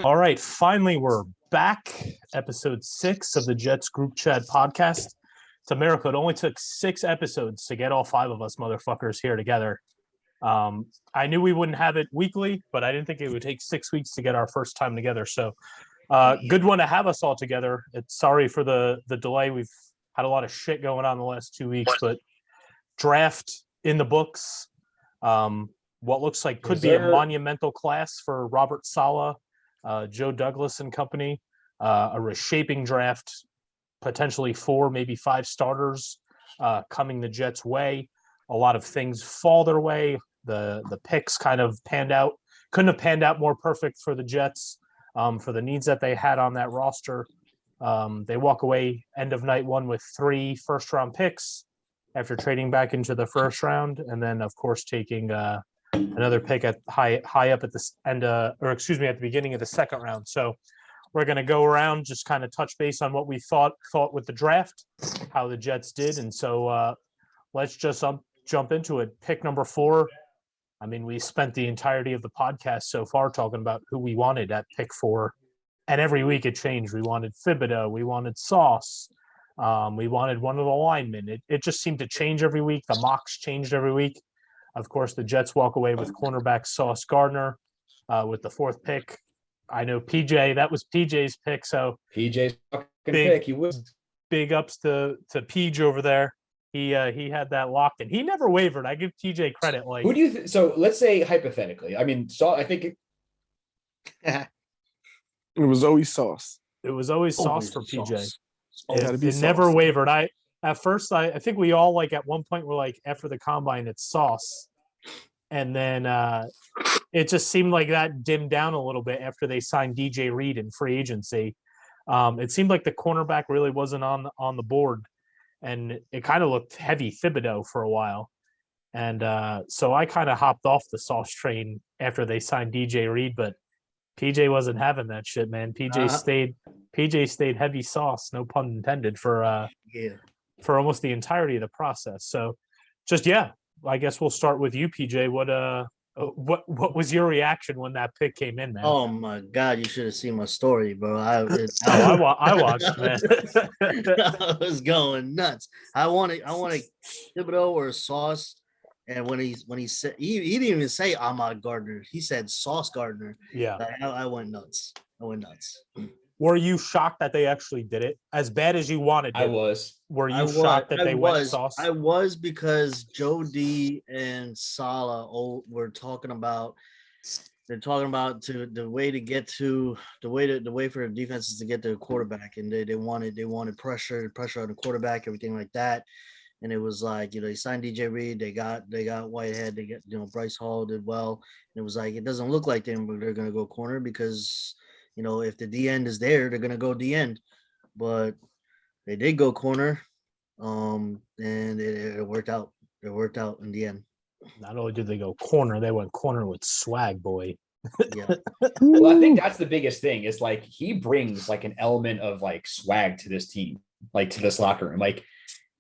All right, finally we're back. Episode 6 of the Jets Group Chat podcast. It's a miracle. It only took 6 episodes to get all 5 of us motherfuckers here together. I knew we wouldn't have it weekly, but I didn't think it would take 6 weeks to get our first time together. So good one to have us all together. Sorry for the delay. We've had a lot of shit going on the last 2 weeks, but draft in the books. What looks like could be a monumental class for Robert Saleh, Joe Douglas and company. A reshaping draft, potentially 4, maybe 5 starters coming the Jets' way. A lot of things fall their way. The picks kind of panned out. Couldn't have panned out more perfect for the Jets for the needs that they had on that roster. They walk away end of night one with 3 first-round picks after trading back into the first round, and then of course taking another pick at high up at the end, at the beginning of the second round. So we're going to go around, just kind of touch base on what we thought with the draft, how the Jets did, and so let's just jump into it. Pick number 4. I mean, we spent the entirety of the podcast so far talking about who we wanted at pick 4, and every week it changed. We wanted Thibodeau, we wanted Sauce, we wanted one of the linemen. It just seemed to change every week. The mocks changed every week. Of course, the Jets walk away with cornerback Sauce Gardner with the 4th pick. I know PJ, that was PJ's pick. So PJ's fucking pick. He was big ups to PJ over there. He had that locked in. He never wavered. I give PJ credit. Like, who do you? So let's say hypothetically. I mean, I think it was always Sauce. It was always Sauce for PJ. It Sauce. never wavered. At first, I think we all at one point were like, after the combine, it's Sauce. And then it just seemed like that dimmed down a little bit after they signed DJ Reed in free agency. It seemed like the cornerback really wasn't on the board. And it kind of looked heavy Thibodeau for a while. And so I kind of hopped off the Sauce train after they signed DJ Reed, but PJ wasn't having that shit, man. PJ stayed heavy Sauce, no pun intended, for almost the entirety of the process. So I guess we'll start with you, PJ. What was your reaction when that pick came in, man? Oh my God, you should have seen my story, bro. I watched, man. I was going nuts. I wanted Thibodeau or Sauce, and when he said he didn't even say Ahmad Gardner, he said Sauce Gardner. Yeah, I went nuts. Were you shocked that they actually did it as bad as you wanted? I was. Were you shocked that they went Sauce? I was, because Joe D and Saleh were talking about. They're talking about the way for the defenses to get to the quarterback, and they wanted pressure on the quarterback, everything like that. And it was like, they signed DJ Reed, they got Whitehead, they get Bryce Hall did well. And it was like, it doesn't look like they're going to go corner, because if the D end is there, they're going to go D end. But they did go corner, and it worked out. It worked out in the end. Not only did they go corner, they went corner with swag, boy. Yeah. Well, I think that's the biggest thing, is like he brings like an element of like swag to this team, like to this locker room. Like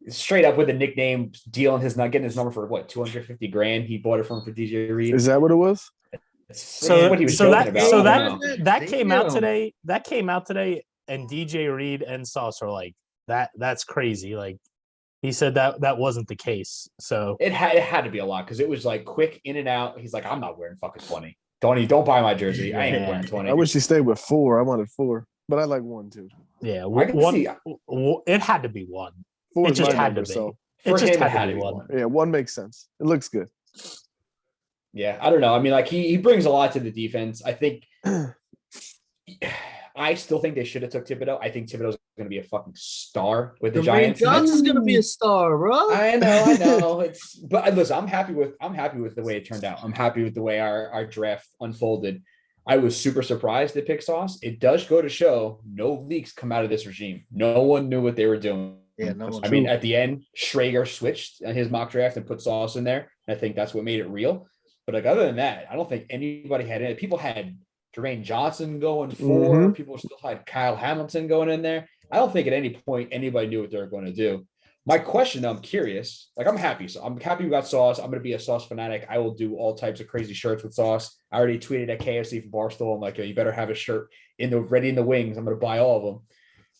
straight up with a nickname, getting his number for what, $250,000. He bought it from for DJ Reed. Is that what it was? That came out today. That came out today, and DJ Reed and Sauce are like, that's crazy. Like, he said that wasn't the case. So it had to be a lot, because it was like quick in and out. He's like, I'm not wearing fucking 20. Don't buy my jersey. I ain't wearing 20. I wish he stayed with 4. I wanted 4, but I like 1 too. Yeah, one. It had to be 1. 4 it just had to be. It just had to be 1. Yeah, 1 makes sense. It looks good. Yeah, I don't know. I mean, like he brings a lot to the defense. I think I still think they should have took Thibodeau. I think Thibodeau's going to be a fucking star with the Giants. Johnson's going to be a star, bro. I know. But listen, I'm happy with the way it turned out. I'm happy with the way our draft unfolded. I was super surprised they picked Sauce. It does go to show no leaks come out of this regime. No one knew what they were doing. Yeah, no. I mean, at the end, Schrager switched his mock draft and put Sauce in there. And I think that's what made it real. But like, other than that, I don't think anybody had it. People had Jermaine Johnson going 4. Mm-hmm. People still had Kyle Hamilton going in there. I don't think at any point anybody knew what they were going to do. My question, though, I'm curious. Like, I'm happy. So I'm happy we got Sauce. I'm going to be a Sauce fanatic. I will do all types of crazy shirts with Sauce. I already tweeted at KFC from Barstool. I'm like, yo, you better have a shirt ready in the wings. I'm going to buy all of them.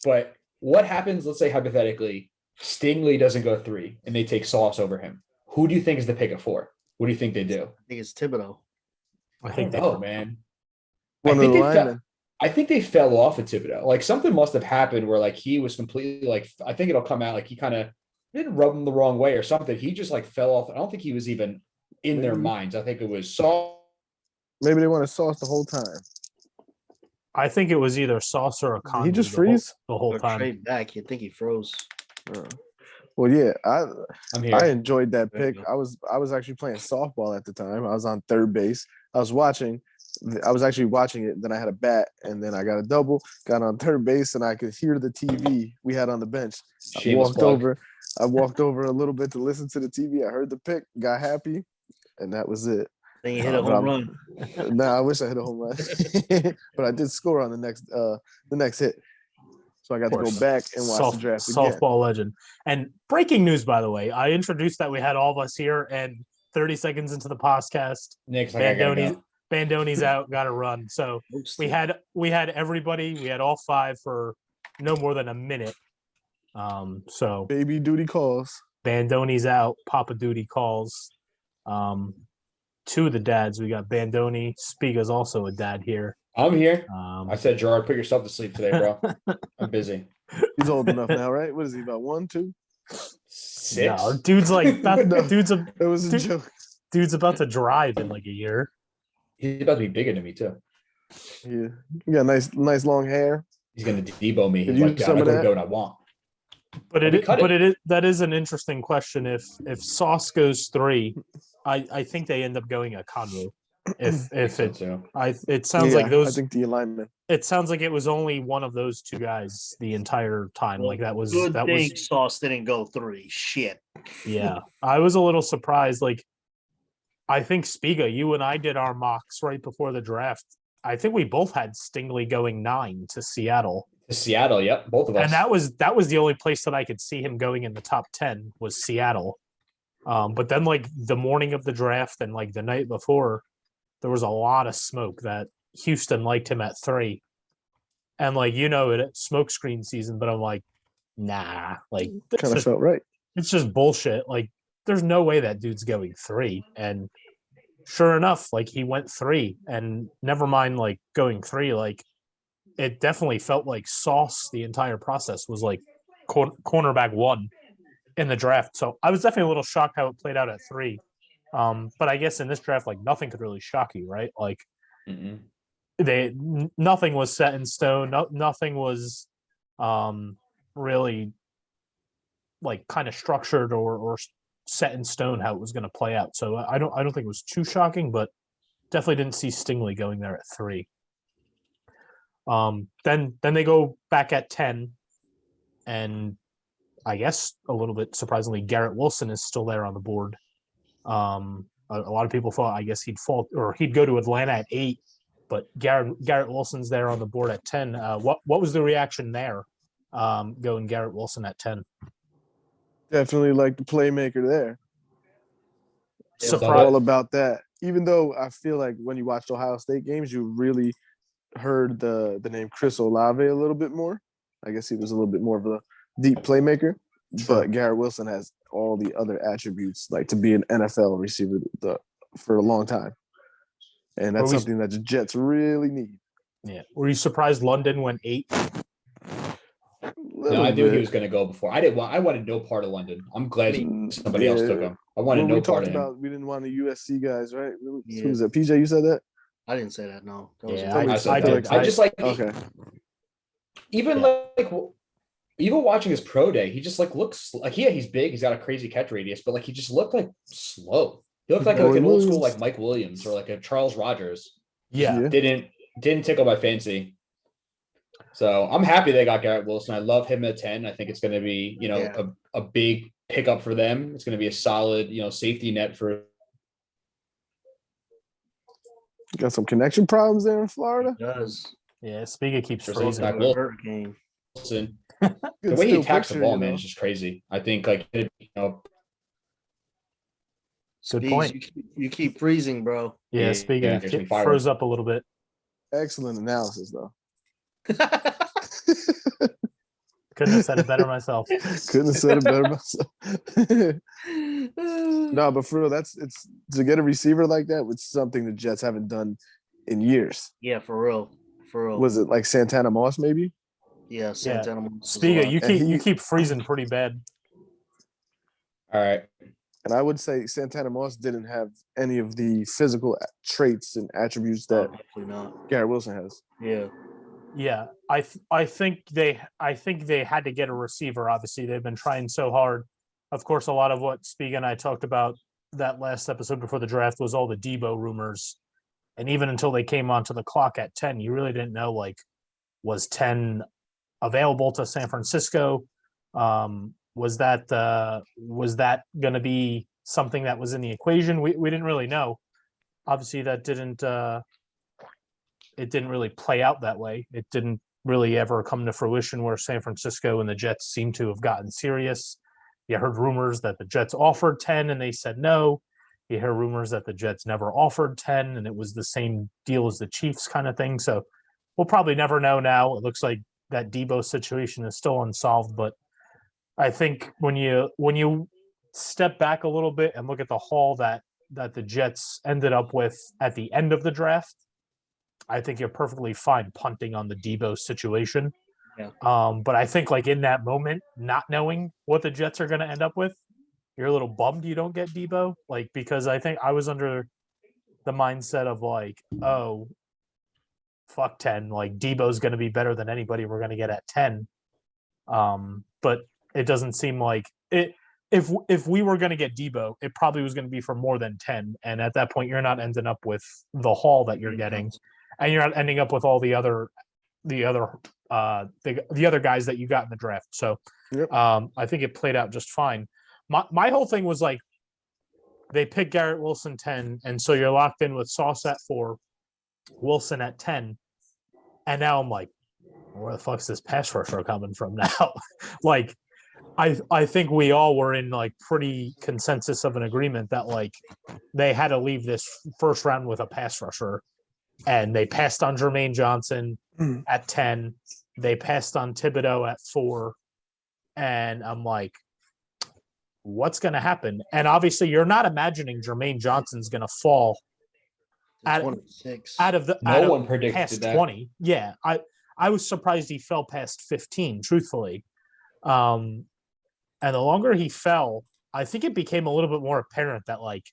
But what happens, let's say hypothetically, Stingley doesn't go 3 and they take Sauce over him. Who do you think is the pick of 4? What do you think they do? I think it's Thibodeau. I think they man. I think they fell off of Thibodeau. Like something must have happened where like he was completely like I think it'll come out like he kind of didn't rub them the wrong way or something. He just like fell off. I don't think he was even in their minds. I think it was Sauce. Maybe they wanted Sauce the whole time. I think it was either Sauce or a Did he just the freeze whole Or time. trade back. You think he froze? Well, yeah, I'm here. I enjoyed that There you pick. go. I was actually playing softball at the time. I was on third base. I was actually watching it. Then I had a bat, and then I got a double. Got on third base, and I could hear the TV we had on the bench. I walked over a little bit to listen to the TV. I heard the pick, got happy, and that was it. Then you hit a home run. Nah, I wish I hit a home run, but I did score on the next hit. So I got to go back and watch the draft again. Softball legend. And breaking news, by the way, I introduced that we had all of us here, and 30 seconds into the podcast, Nick's like, I gotta go. Bandoni's out, got to run. So we had everybody. We had all 5 for no more than a minute. So Baby duty calls. Bandoni's out. Papa duty calls. 2 of the dads. We got Bandoni. Spiga's also a dad here. I'm here. I said, Gerard, put yourself to sleep today, bro. I'm busy. He's old enough now, right? What is he, about 1, 2? 6? No, dude's like It was a joke. Dude's about to drive in like a year. He's about to be bigger than me too. Yeah, you got nice long hair. He's gonna Debo me. Could He's you like, do God, some I of gotta that? go and I want. But that is an interesting question. If Sauce goes 3, I think they end up going a Conru. It sounds like those. I think the alignment. It sounds like it was only one of those 2 guys the entire time. Well, like that was good that thing was Sauce didn't go 3. Shit. yeah. I was a little surprised. Like I think Spiga, you and I did our mocks right before the draft. I think we both had Stingley going 9 to Seattle. To Seattle, yep, both of us. And that was the only place that I could see him going in the top 10 was Seattle. But then like the morning of the draft and like the night before, there was a lot of smoke that Houston liked him at 3. And like, it's smokescreen season, but I'm like, nah, like Kind of felt right. it's just bullshit. Like there's no way that dude's going 3. And sure enough, like he went 3, and never mind like going 3, like it definitely felt like Sauce the entire process was like cornerback 1 in the draft. So I was definitely a little shocked how it played out at 3. But I guess in this draft, like nothing could really shock you, right? Like nothing was set in stone. Nothing was really like kind of structured or set in stone how it was going to play out. So I don't think it was too shocking, but definitely didn't see Stingley going there at 3. Then they go back at 10, and I guess a little bit surprisingly, Garrett Wilson is still there on the board. A lot of people thought, I guess he'd fall or he'd go to Atlanta at 8, but Garrett Wilson's there on the board at 10. What was the reaction there? Going Garrett Wilson at 10. Definitely like the playmaker there. Surprise! All about that. Even though I feel like when you watched Ohio State games, you really heard the name Chris Olave a little bit more. I guess he was a little bit more of a deep playmaker. But Garrett Wilson has all the other attributes, like to be an NFL receiver for a long time. And that's something that the Jets really need. Yeah. Were you surprised London went 8? No, I knew he was going to go before. I wanted no part of London. I'm glad somebody else took him. I wanted no part of him. We didn't want the USC guys, right? Yeah. Who was that? PJ, you said that? I didn't say that. No. That was I just like okay. Even watching his pro day, he just like looks like he's big. He's got a crazy catch radius, but like he just looked like slow. He looked like an old school like Mike Williams or like a Charles Rogers. Yeah. Didn't tickle my fancy. So I'm happy they got Garrett Wilson. I love him at 10. I think it's going to be, a big pickup for them. It's going to be a solid, safety net for. Got some connection problems there in Florida. It does. Yeah, Spiga keeps There's freezing. Zach Hurricane. Wilson. The way he attacks the ball, man, is just crazy. I think, like, Good Speeds, point. You keep freezing, bro. Yeah, speaking of gets me fired froze up. up a little bit. Excellent analysis, though. Couldn't have said it better myself. Couldn't have said it better myself. No, but for real, it's to get a receiver like that with something the Jets haven't done in years. Yeah, for real. Was it like Santana Moss, maybe? Yeah, Santana Moss. Spiga, you keep freezing pretty bad. All right. And I would say Santana Moss didn't have any of the physical traits and attributes that definitely not. Garrett Wilson has. Yeah, I think they had to get a receiver. Obviously, they've been trying so hard. Of course, a lot of what Spiga and I talked about that last episode before the draft was all the Debo rumors, and even until they came onto the clock at 10, you really didn't know, like, was 10 available to San Francisco? Was that going to be something that was in the equation? We didn't really know. Obviously, that didn't really play out that way. It didn't really ever come to fruition where San Francisco and the Jets seem to have gotten serious. You heard rumors that the Jets offered 10 and they said no. You hear rumors that the Jets never offered 10 and it was the same deal as the Chiefs kind of thing. So we'll probably never know now. It looks like that Debo situation is still unsolved, but I think when you step back a little bit and look at the haul that the Jets ended up with at the end of the draft, I think you're perfectly fine punting on the Debo situation. Yeah. But I think, like, in that moment, not knowing what the Jets are going to end up with, you're a little bummed you don't get Debo, like, because I think I was under the mindset of, like, oh, fuck 10, like, Debo's going to be better than anybody we're going to get at 10. But it doesn't seem like it. If we were going to get Debo, it probably was going to be for more than 10. And at that point, you're not ending up with the haul that you're getting, and you're not ending up with all the other guys that you got in the draft. So yep. I think it played out just fine. My whole thing was, like, they picked Garrett Wilson 10, and so you're locked in with Sauce at 4, Wilson at 10, and now I'm like, where the fuck's this pass rusher coming from now? Like, I think we all were in, like, pretty consensus of an agreement that, like, they had to leave this first round with a pass rusher, and they passed on Jermaine Johnson at 10. They passed on Thibodeau at 4, and I'm like, what's going to happen? And obviously, you're not imagining Jermaine Johnson's going to fall out of past that. 20. Yeah, I was surprised he fell past 15, truthfully. And the longer he fell, I think it became a little bit more apparent that, like,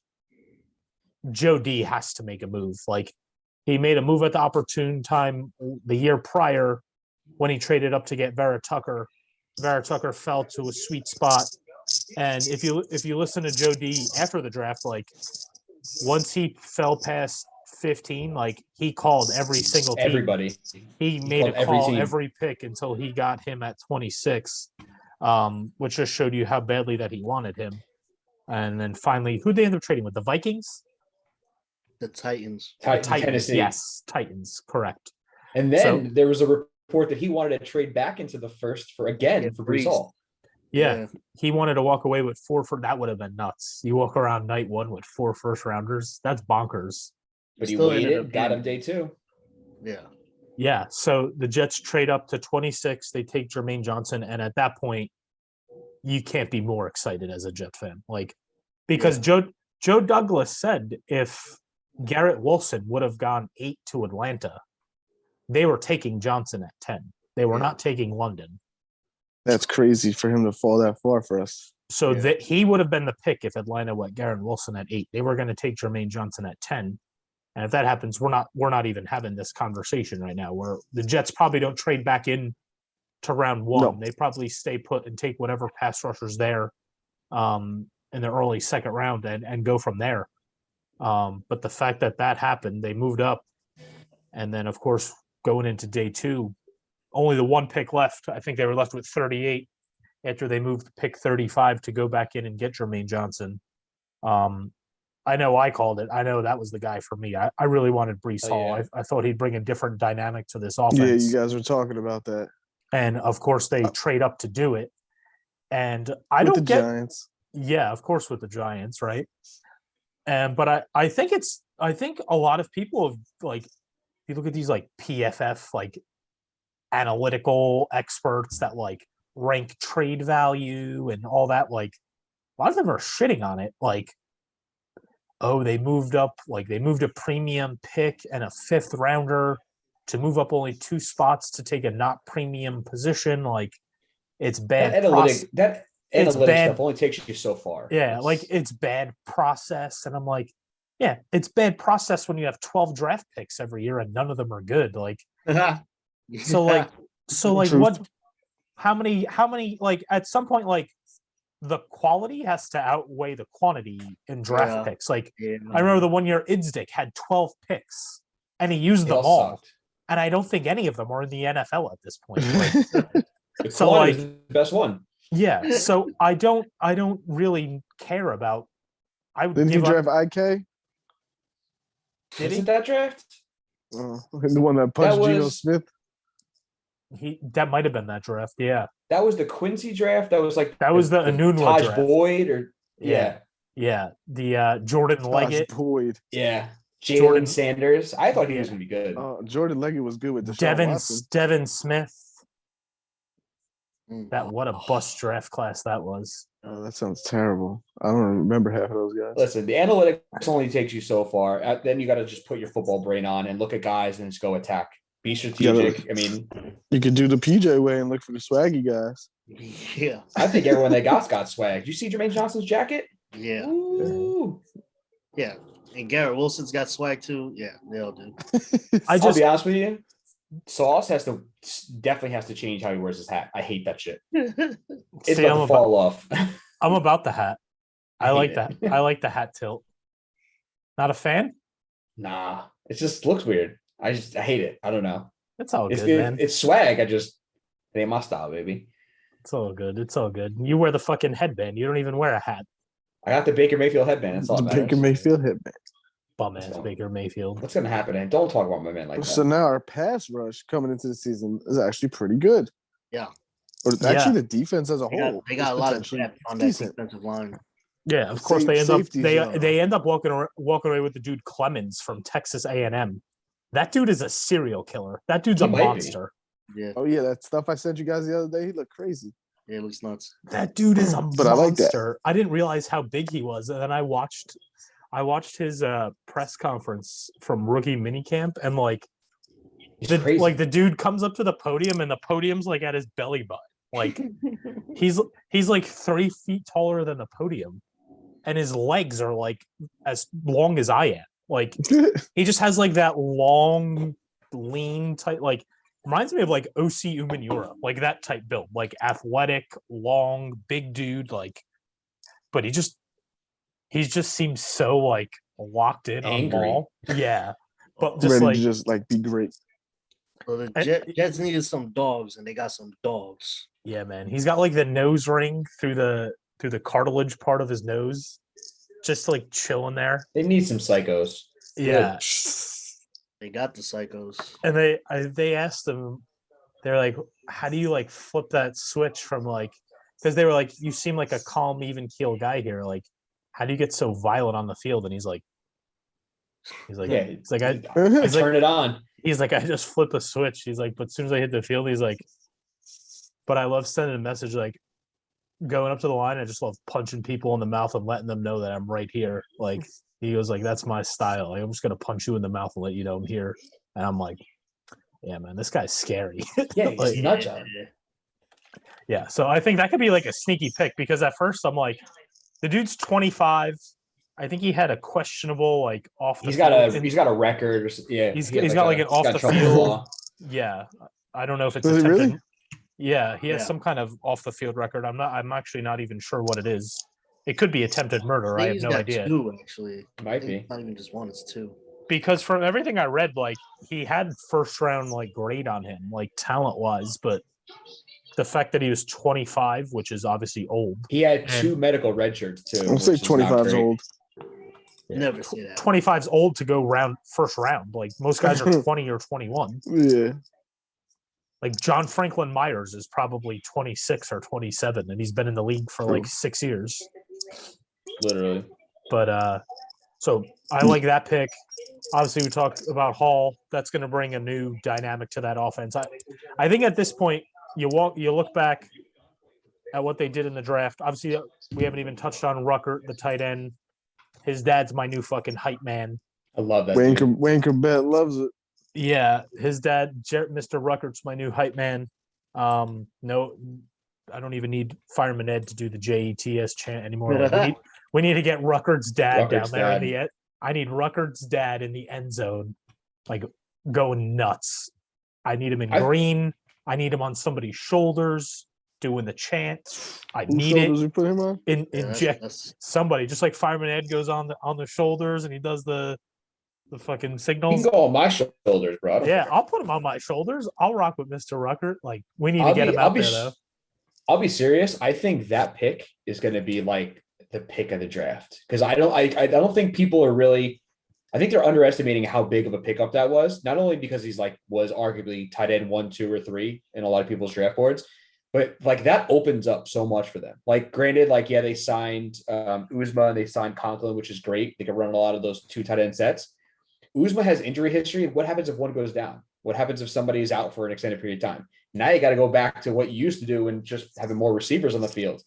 Joe D has to make a move. Like, he made a move at the opportune time the year prior when he traded up to get Vera Tucker. Vera Tucker fell to a sweet spot. And if you listen to Joe D after the draft, like, once he fell past 15, like, he called every single team. Everybody. He made a call every pick until he got him at 26, which just showed you how badly that he wanted him. And then finally, who'd they end up trading with? The Vikings? The Titans. Titans, Tennessee. yes. Titans, correct. And then there was a report that he wanted to trade back into the first for Breece Hall. Yeah, he wanted to walk away with 4 that would have been nuts. You walk around night 1 with 4 first-rounders. That's bonkers. But he waited, got him day 2. Yeah. Yeah, so the Jets trade up to 26. They take Jermaine Johnson, and at that point, you can't be more excited as a Jet fan. Like, because Joe Douglas said if Garrett Wilson would have gone 8 to Atlanta, they were taking Johnson at 10. They were not taking London. That's crazy for him to fall that far for us. So that he would have been the pick if Atlanta went Garrett Wilson at 8. They were going to take Jermaine Johnson at 10. And if that happens, we're not even having this conversation right now. Where the Jets probably don't trade back in to round 1. No. They probably stay put and take whatever pass rushers there in the early second round and go from there. But the fact that happened, they moved up. And then, of course, going into day 2, only the 1 pick left. I think they were left with 38 after they moved pick 35 to go back in and get Jermaine Johnson. I know I called it. I know that was the guy for me. I really wanted Breece Hall. I thought he'd bring a different dynamic to this offense. Yeah, you guys were talking about that. and of course they trade up to do it. And I With don't the get, Giants. yeah, of course with the Giants, right? And but I think a lot of people have like, you look at these like PFF like analytical experts that like rank trade value and all that, like a lot of them are shitting on it, like, oh, they moved up, like they moved a premium pick and a 5th rounder to move up only 2 spots to take a not premium position. Like it's bad. That It's analytic bad. stuff only takes you so far. Yeah, like it's bad process. And I'm like, yeah, it's bad process when you have 12 draft picks every year and none of them are good. Like, so like Truth. what, how many, like at some point, like the quality has to outweigh the quantity in draft picks. Like I remember the one year Idzik had 12 picks and he used them all. Sucked. And I don't think any of them are in the NFL at this point. Like, so like the best one. Yeah. So I don't really care about. I would Didn't he give up. draft IK? Did he? Wasn't that draft? The one that punched Geno Smith? That might have been that draft. Yeah. That was the Quincy draft. That was like the Anunua Taj draft. Boyd or Yeah. The Jordan Leggett. Boyd. Yeah. Jalen Sanders. I thought he was going to be good. Jordan Leggett was good with Deshaun Devin Smith. What a bust draft class that was. Oh, that sounds terrible. I don't remember half of those guys. Listen, the analytics only takes you so far. Then you got to just put your football brain on and look at guys and just go attack. Be strategic. I mean, you could do the PJ way and look for the swaggy guys. Yeah. I think everyone they got swag. Did you see Jermaine Johnson's jacket? Yeah. Ooh. Yeah. And Garrett Wilson's got swag too. Yeah, they all do. I'll be honest with you. Sauce definitely has to change how he wears his hat. I hate that shit. It's about to fall off. I'm about the hat. I like that. I like the hat tilt. Not a fan? Nah, it just looks weird. I hate it. I don't know. It's all good, man. It's swag. It ain't my style, baby. It's all good. It's all good. You wear the fucking headband. You don't even wear a hat. I got the Baker Mayfield headband. That's all. The Baker Mayfield headband. Bum ass Baker Mayfield. What's gonna happen? And don't talk about my man like that. So now our pass rush coming into the season is actually pretty good. Yeah. Or actually, the defense as a whole. They got a lot of depth on that defensive line. Yeah, of course they end up walking away with the dude Clemens from Texas A&M. That dude is a serial killer. That dude's a monster. Yeah. Oh yeah, that stuff I sent you guys the other day. He looked crazy. Yeah, it looks nuts. That dude is a monster. I like that. I didn't realize how big he was, and then I watched his press conference from rookie minicamp, and like the dude comes up to the podium, and the podium's like at his belly button. Like he's like 3 feet taller than the podium, and his legs are like as long as I am. Like he just has like that long, lean type, like reminds me of like OC Umenyiora, like that type build, like athletic, long, big dude, like, but he just seems so like locked in on ball. Yeah. But just ready like to just like be great. Well, the Jets needed some dogs, and they got some dogs. Yeah, man. He's got like the nose ring through the cartilage part of his nose, just like chilling there. They need some psychos. Yeah. They got the psychos. And they asked him, they're like, how do you like flip that switch from like, because they were like, you seem like a calm, even keel guy here. Like, how do you get so violent on the field? And he's like, I turn it on. He's like, I just flip a switch. He's like, but as soon as I hit the field, he's like, but I love sending a message like going up to the line. I just love punching people in the mouth and letting them know that I'm right here. Like he goes like, that's my style. Like, I'm just gonna punch you in the mouth and let you know I'm here. And I'm like, yeah, man, this guy's scary. Yeah, he's like, nut job. Yeah, so I think that could be like a sneaky pick because at first I'm like, the dude's 25. I think he had a questionable like off the he's field. got a record. Yeah, he's got like an off the field. Yeah, I don't know if it's attempted. Really? Yeah, he has some kind of off the field record. I'm actually not even sure what it is. It could be attempted murder. I have no idea. Two, actually. Might be. Not even just one, it's two. Because from everything I read, like he had first round like grade on him, like talent wise, but the fact that he was 25, which is obviously old. He had 2 medical red shirts too. I'll say 25 is old. Yeah. Never say that. 25 is old to go first round. Like most guys are 20 or 21. Yeah. Like John Franklin Myers is probably 26 or 27, and he's been in the league for like 6 years. Literally. But so I like that pick. Obviously, we talked about Hall. That's going to bring a new dynamic to that offense. I think at this point, you look back at what they did in the draft. Obviously, we haven't even touched on Ruckert, the tight end. His dad's my new fucking hype man. I love that. Wayne Corbett loves it. Yeah, his dad, Mr. Ruckert's my new hype man. No, I don't even need Fireman Ed to do the JETS chant anymore. Like, we need to get Ruckert's dad down there in the end. I need Ruckert's dad in the end zone, like going nuts. I need him in green. I need him on somebody's shoulders doing the chant. I need it. You put him on? Inject somebody, just like Fireman Ed goes on the shoulders and he does the fucking signals. He can go on my shoulders, bro. Yeah, I'll put him on my shoulders. I'll rock with Mr. Ruckert. Like, we need to get him out there, though. I'll be serious. I think that pick is going to be like the pick of the draft because I don't think people are really. I think they're underestimating how big of a pickup that was. Not only because he's was arguably tight end 1, 2, or 3 in a lot of people's draft boards, but like that opens up so much for them. Like, granted, yeah, they signed Uzma and they signed Conklin, which is great. They can run a lot of those 2 tight end sets. Uzma has injury history. What happens if one goes down? What happens if somebody is out for an extended period of time? Now you got to go back to what you used to do and just having more receivers on the field.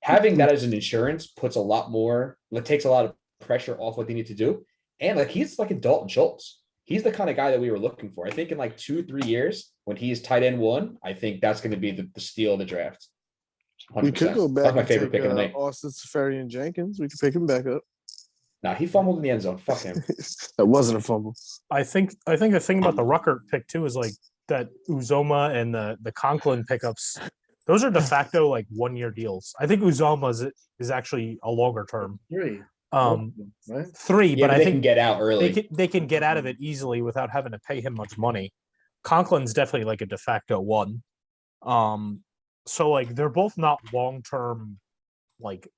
Having that as an insurance puts a lot more, it takes a lot of pressure off what they need to do. And he's like a Dalton Schultz. He's the kind of guy that we were looking for. I think in 2-3 years, when he's tight end 1, I think that's going to be the steal of the draft. 100%. We could go back. That's my favorite pick of the night. Austin Safarian Jenkins. We could pick him back up. Nah, he fumbled in the end zone. Fuck him. That wasn't a fumble. I think the thing about the Ruckert pick too is that Uzoma and the Conklin pickups. Those are de facto 1-year deals. I think Uzoma is actually a longer term. 3. Right? 3, yeah, but I they think can get out early. They can get out of it easily without having to pay him much money. Conklin's definitely a de facto 1. So they're both not long term.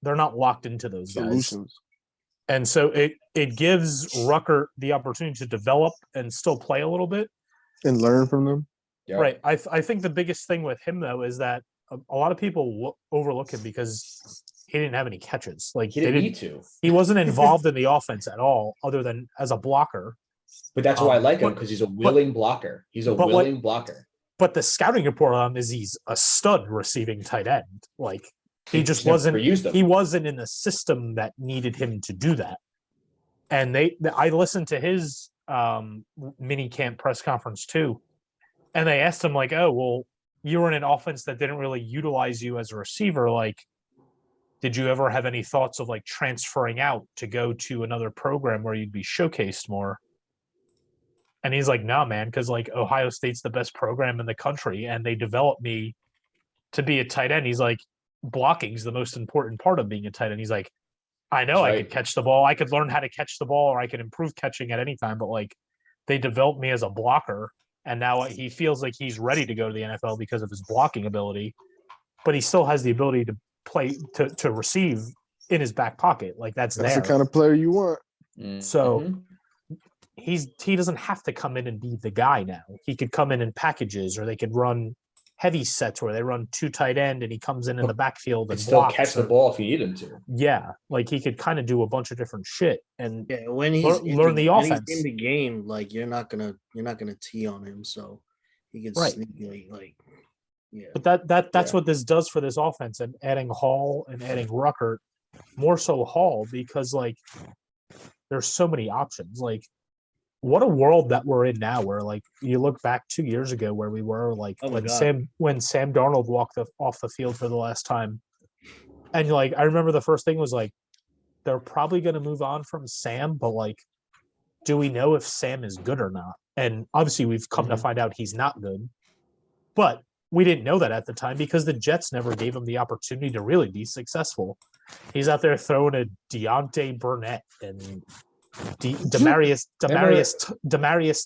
They're not locked into those solutions. Guys. And so it gives Ruckert the opportunity to develop and still play a little bit and learn from them. Yeah. Right. I think the biggest thing with him though is that a lot of people overlook him because he didn't have any catches. He didn't need to. He wasn't involved in the offense at all, other than as a blocker. But that's why I like him, because he's a willing blocker. He's a willing blocker. But the scouting report on him is he's a stud receiving tight end. He just wasn't. He wasn't in the system that needed him to do that. And I listened to his mini camp press conference too, and they asked him "Oh, well, you were in an offense that didn't really utilize you as a receiver. Did you ever have any thoughts of transferring out to go to another program where you'd be showcased more?" And he's like, "No, man, because Ohio State's the best program in the country, and they developed me to be a tight end." He's like, "Blocking is the most important part of being a tight end." He's like, "I know I could catch the ball. I could learn how to catch the ball, or I could improve catching at any time. But they developed me as a blocker, and now he feels like he's ready to go to the NFL because of his blocking ability. But he still has the ability to play to receive in his back pocket. That's the kind of player you want." So he doesn't have to come in and be the guy now. He could come in packages, or they could run heavy sets where they run 2 tight end and he comes in the backfield and still catch the ball if you need him to. Yeah, he could kind of do a bunch of different shit and when he's learn the offense. He's in the game, you're not gonna tee on him, so he can sneakily yeah. But that's what this does for this offense, and adding Hall and adding Ruckert, more so Hall, because there's so many options. What a world that we're in now, where you look back 2 years ago where we were when Sam Darnold walked off the field for the last time, and I remember the first thing was they're probably going to move on from Sam, but do we know if Sam is good or not? And obviously we've come to find out he's not good, but we didn't know that at the time because the Jets never gave him the opportunity to really be successful. He's out there throwing a Deontay Burnett and Demarius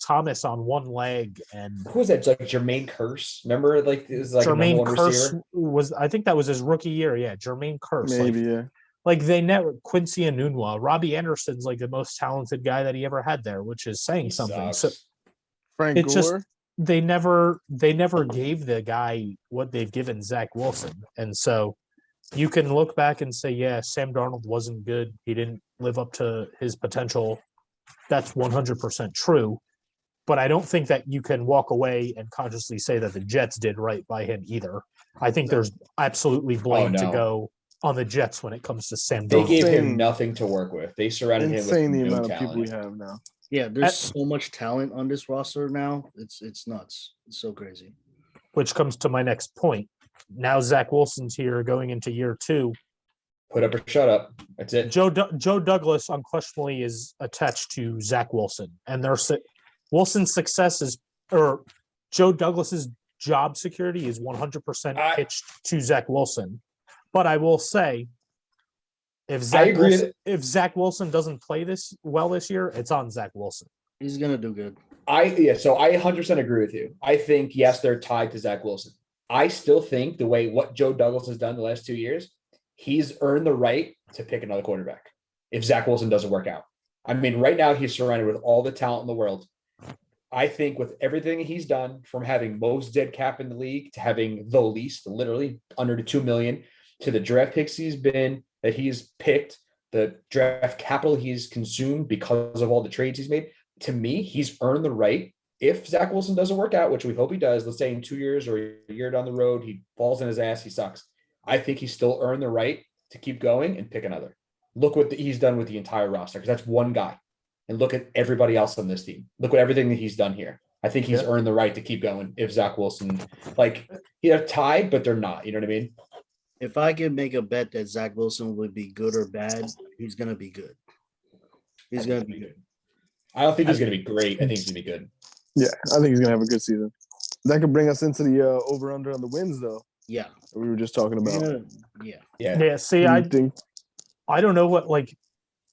Thomas on one leg, and who was that? Jermaine Kearse. Remember, it was Jermaine Kearse was. I think that was his rookie year. Yeah, Jermaine Kearse. Maybe yeah. They never Quincy Enunwa. Robbie Anderson's the most talented guy that he ever had there, which is saying something. So Frank Gore. they never gave the guy what they've given Zach Wilson. And so you can look back and say, yeah, Sam Darnold wasn't good. He didn't live up to his potential. That's 100% true. But I don't think that you can walk away and consciously say that the Jets did right by him either. I think there's absolutely blame to go on the Jets when it comes to Sam Darnold. They gave him nothing to work with. They surrounded him with the no amount talent. of people we have now. Yeah, there's so much talent on this roster now. It's nuts. It's so crazy. Which comes to my next point. Now Zach Wilson's here going into year 2. Put up or shut up. That's it. Joe Douglas unquestionably is attached to Zach Wilson, and Wilson's success is, or Joe Douglas's job security is 100% pitched to Zach Wilson. But I will say, if Zach Wilson doesn't play this year, it's on Zach Wilson. He's gonna do good. So I 100% agree with you. I think yes, they're tied to Zach Wilson. I still think what Joe Douglas has done the last 2 years, he's earned the right to pick another quarterback if Zach Wilson doesn't work out. I mean, right now he's surrounded with all the talent in the world. I think with everything he's done, from having most dead cap in the league to having the least, literally under the $2 million, to the draft picks he's picked, the draft capital he's consumed because of all the trades he's made, to me, he's earned the right. If Zach Wilson doesn't work out, which we hope he does, let's say in 2 years or a year down the road, he falls in his ass, he sucks. I think he still earned the right to keep going and pick another. Look what he's done with the entire roster, because that's one guy. And look at everybody else on this team. Look at everything that he's done here. I think he's earned the right to keep going if Zach Wilson, they're tied, but they're not. You know what I mean? If I could make a bet that Zach Wilson would be good or bad, he's going to be good. He's going to be good. I don't think he's going to be great. I think he's going to be good. Yeah, I think he's going to have a good season. That could bring us into the over-under on the wins, though. Yeah. We were just talking about. Yeah. See, I don't know what,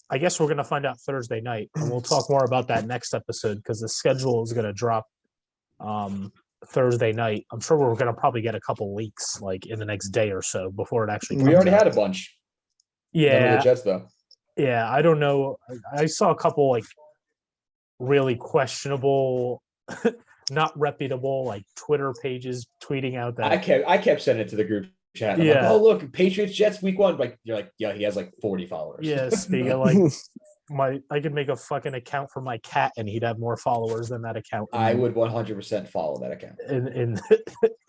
I guess we're going to find out Thursday night, and we'll talk more about that next episode because the schedule is going to drop Thursday night. I'm sure we're going to probably get a couple leaks in the next day or so before it actually comes We already out. had a bunch. Yeah. None of the Jets, though. Yeah, I don't know. I saw a couple really questionable, not reputable Twitter pages tweeting out that I kept sending it to the group chat. I'm like, oh look, Patriots Jets week 1. You're like, yeah, he has 40 followers. Yeah, Spiga, I could make a fucking account for my cat and he'd have more followers than that account. I would 100% follow that account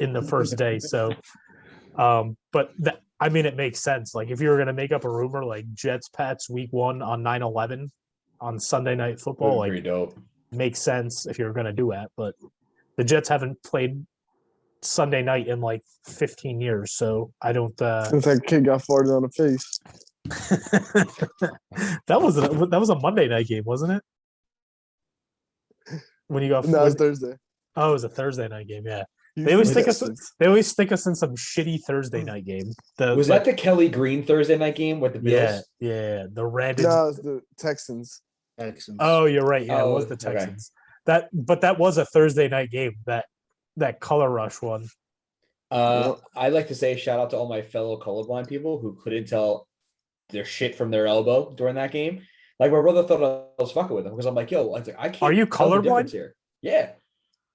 in the first day. So, but that, I mean, it makes sense. If you were going to make up a rumor Jets Pats week 1 on 9/11 on Sunday Night Football, pretty dope. Makes sense if you're going to do that. But the Jets haven't played Sunday night in 15 years, so I don't. Since that kid got farted on the face. that was a Monday night game, wasn't it? When you got no, it was Thursday. Oh, it was a Thursday night game. Yeah, they always stick us in some shitty Thursday night game. Was that the Kelly Green Thursday night game with the Bills? Yeah, the Red. No, it was the Texans. Oh, you're right. Yeah, it was the Texans. Okay. That was a Thursday night game. That color rush one. I like to say shout out to all my fellow colorblind people who couldn't tell their shit from their elbow during that game. My brother thought I was fucking with him because I'm like, yo, I can't. Are you colorblind here? Yeah.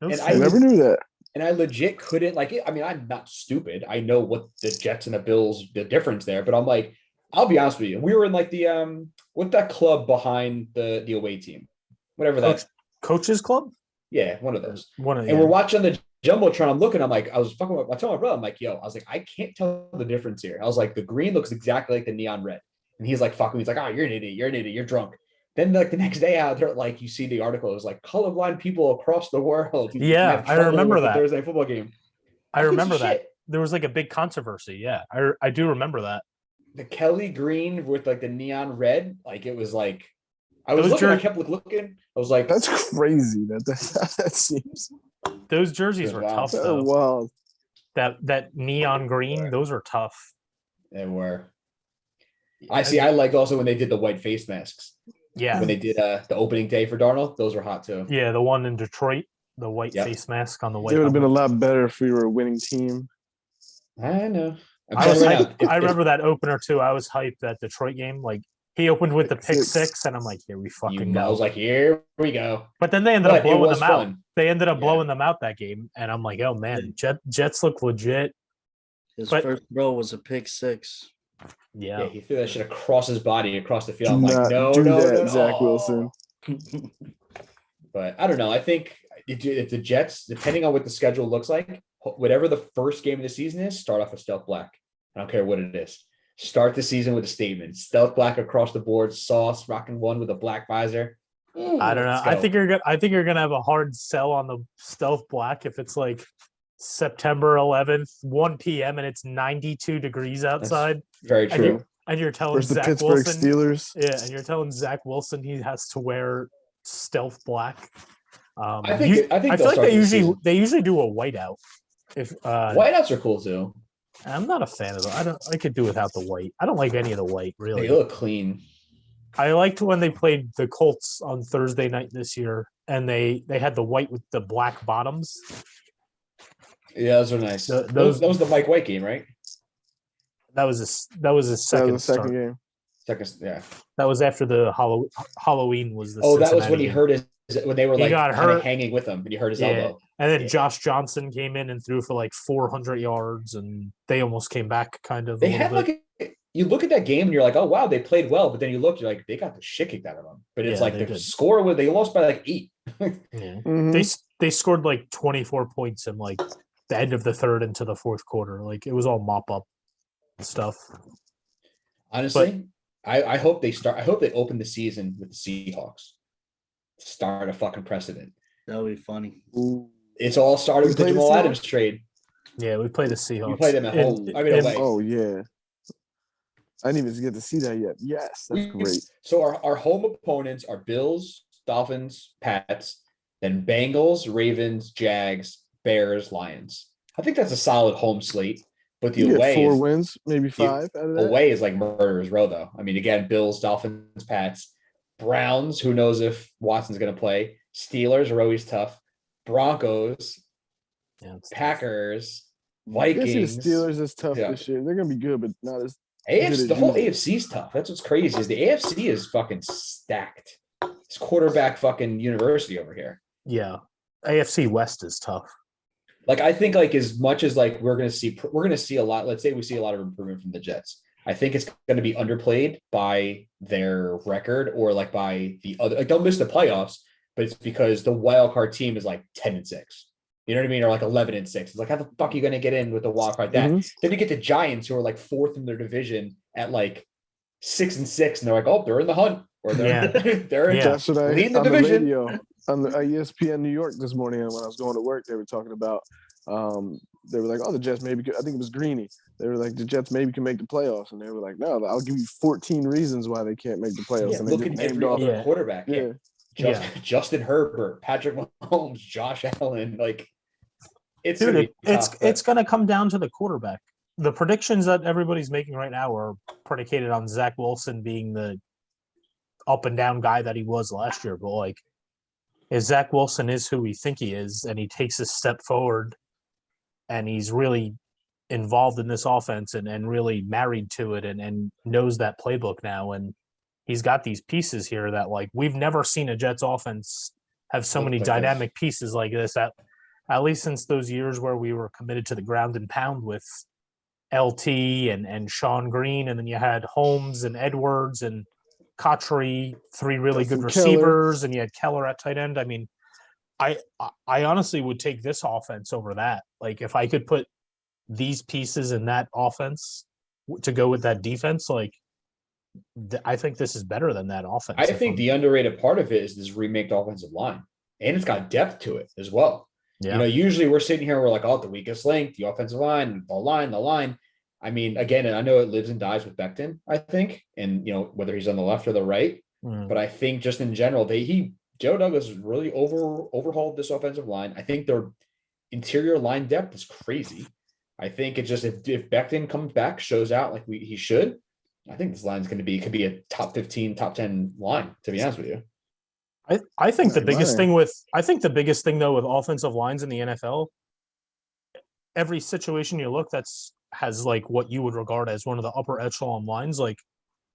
And I never knew that. And I legit couldn't I mean, I'm not stupid. I know what the Jets and the Bills, the difference there, but I'm like, I'll be honest with you. We were in the what's that club behind the away team? Whatever that coaches club? Yeah, one of those. And we're watching the Jumbotron. I'm looking, I was fucking with I told my brother, I'm like, yo, I was like, I can't tell the difference here. I was like, the green looks exactly like the neon red. And he's like, fucking, he's like, oh, you're an idiot, you're drunk. Then the next day out there, you see the article, it was colorblind people across the world. Yeah, I remember that Thursday football game. I remember that. There was a big controversy. Yeah, I do remember that. The Kelly green with the neon red, it was I was looking, I kept looking. I was like, that's crazy. That seems. Those jerseys were tough though. Wow. That neon green, those are tough. They were. I see. I like also when they did the white face masks. Yeah. When they did the opening day for Darnold, those were hot too. Yeah, the one in Detroit, the white face mask on the white. It would have been a lot better if we were a winning team. I know. I remember that opener too. I was hyped that Detroit game. He opened with the Pick pick six. six, and I'm like, here we fucking I go. was like, here we go. But then they ended up But it blowing was them out. fun. They ended up Yeah. blowing them out that game, and I'm like, oh man, Jets look legit. His But- first throw was a pick six. Yeah, Yeah. he threw that shit across his body, across the field. Do I'm like, not no, do no, that, no, no. Zach Wilson. But I don't know. I think if the Jets, depending on what the schedule looks like, whatever the first game of the season is, start off with Stealth Black. I don't care what it is. Start the season with a statement. Stealth Black across the board, sauce, rocking one with a black visor. I don't know. Let's I go. think you're gonna have a hard sell on the Stealth Black if it's like September 11th, 1 p.m. and it's 92 degrees outside. Very true. And you're telling Versus the Zach Pittsburgh Wilson, Steelers. yeah, and you're telling Zach Wilson he has to wear Stealth Black. I think I they'll feel like start the season. they usually do a whiteout. If Whiteouts are cool too. I'm not a fan of them. I could do without the white. I don't like any of the white really. They look clean. I liked when they played the Colts on Thursday night this year, and they had the white with the black bottoms. Yeah, those are nice. Those- that was the Mike White game, right? That was a That second was the second start. game. Second, yeah. That was after the Halloween was the. Oh, that was Cincinnati when he game. hurt his when they were He like got kind of hurt. hanging with him, and he hurt his Yeah. elbow. And then Yeah. Josh Johnson came in and threw for like 400 yards, and they almost came back kind of. They a little had bit. like you look at that game and you're like, oh wow, they played well, but then you look, you're like, they got the shit kicked out of them. But it's Yeah, like they the did. score was they lost by like 8. Yeah. Mhm. They scored like 24 points in like the end of the third into the fourth quarter. Like it was all mop up stuff. Honestly, I hope they start. I hope they open the season with the Seahawks. Start a fucking precedent. That would be funny. Ooh. It's all started We with the play the Jamal Seahawks? Adams trade. Yeah, we play the Seahawks. You play them at home. I mean, away. Oh yeah. I didn't even get to see that yet. Yes, that's great. So our home opponents are Bills, Dolphins, Pats, then Bengals, Ravens, Jags, Bears, Lions. I think that's a solid home slate. But the You away get 4 is, wins, maybe 5 out of that. away is like murderer's row, though. I mean, again, Bills, Dolphins, Pats, Browns. Who knows if Watson's going to play? Steelers are always tough. Broncos, Yeah, it's- Packers, I guess Vikings. the Steelers is tough Yeah. this year. They're gonna be good, but not as AFC, good the as whole usual. AFC is tough. That's what's crazy. Is the AFC is fucking stacked. It's quarterback fucking university over here. Yeah. AFC West is tough. Like I think like as much as like we're gonna see a lot. Let's say we see a lot of improvement from the Jets. I think it's going to be underplayed by their record or like by the other. Like they'll miss the playoffs, but it's because the wild card team is like 10-6. You know what I mean? Or like 11-6. It's like how the fuck are you going to get in with the wild card? That Mhm. then you get the Giants who are like 4th in their division at like 6-6, and they're like, oh, they're in the hunt or they're Yeah. they're in Yeah. That's what I leading the on the division. radio on the ESPN New York this morning. And when I was going to work, they were talking about. They were like, "Oh, the Jets maybe." I think it was Greeny. They were like, "The Jets maybe can make the playoffs," and they were like, "No, I'll give you 14 reasons why they can't make the playoffs." Yeah, and they look just at named every off. other Yeah. quarterback. Yeah, Justin Herbert, Patrick Mahomes, Josh Allen. Like it's Dude, gonna be it's tough, but- it's going to come down to the quarterback. The predictions that everybody's making right now are predicated on Zach Wilson being the up and down guy that he was last year. But like, if Zach Wilson is who we think he is, and he takes a step forward, and he's really involved in this offense and really married to it and knows that playbook now, and he's got these pieces here that like we've never seen a Jets offense have so Look many like this. dynamic pieces like this at least since those years where we were committed to the ground and pound with LT and Sean Green, and then you had Holmes and Edwards and Cotry, 3 really good Justin Keller. receivers, and you had Keller at tight end. I mean, I honestly would take this offense over that. Like if I could put these pieces in that offense to go with that defense, like I think this is better than that offense. I think the underrated part of it is this remake offensive line, and it's got depth to it as well. yeah. You know, usually we're sitting here, we're like, oh, the weakest link, the offensive line, the line. I mean, again, and I know it lives and dies with Becton, I think, and you know whether he's on the left or the right, Mm. but I think just in general, Joe Douglas really overhauled this offensive line. I think their interior line depth is crazy. I think it just if Becton comes back, shows out like he should, I think this line is going to could be a top 15, top 10 line. To be honest with you, I think the Right, biggest right. thing though with offensive lines in the NFL, every situation you look has like what you would regard as one of the upper echelon lines. Like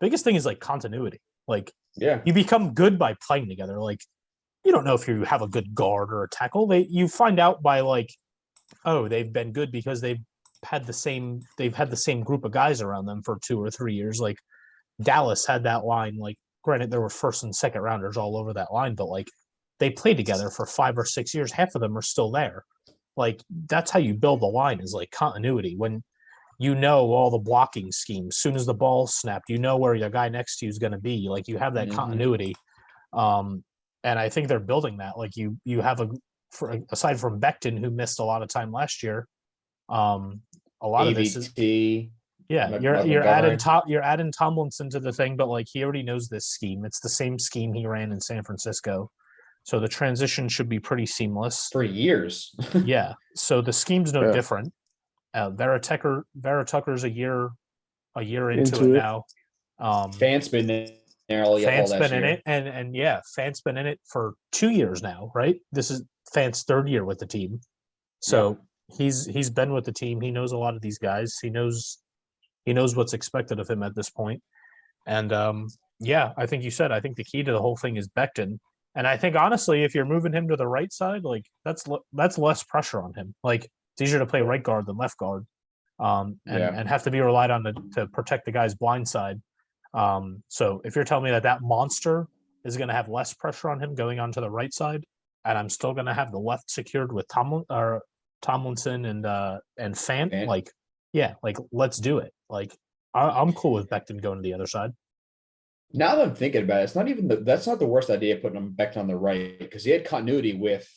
biggest thing is like continuity. Like Yeah. you become good by playing together. Like you don't know if you have a good guard or a tackle. You find out by like, oh, they've been good because they've had the same group of guys around them for 2 or 3 years. Like Dallas had that line. Like granted, there were first and second rounders all over that line, but like they played together for 5 or 6 years. Half of them are still there. Like that's how you build the line is like continuity. When you know all the blocking schemes, as soon as the ball's snapped, you know where your guy next to you is going to be. Like you have that continuity. And I think they're building that. Like you have aside from Becton, who missed a lot of time last year, a lot of this is you're adding Tomlinson to the thing, but like he already knows this scheme. It's the same scheme he ran in San Francisco, so the transition should be pretty seamless for years. Yeah, so the scheme's no different. Vera Tucker's a year into it now. Fant's been there Fant's been in it, and Fant's been in it for 2 years now, right? This is Fant's third year with the team, so he's been with the team. He knows a lot of these guys. He knows what's expected of him at this point. And I think the key to the whole thing is Becton. And I think honestly, if you're moving him to the right side, like that's less pressure on him. Like it's easier to play right guard than left guard, and have to be relied on to protect the guy's blind side. So if you're telling me that monster is going to have less pressure on him going onto the right side, and I'm still going to have the left secured with Tomlinson and Fant, like let's do it. Like I'm cool with Becton going to the other side. Now that I'm thinking about it, it's not even that's not the worst idea putting him Becton on the right, because he had continuity with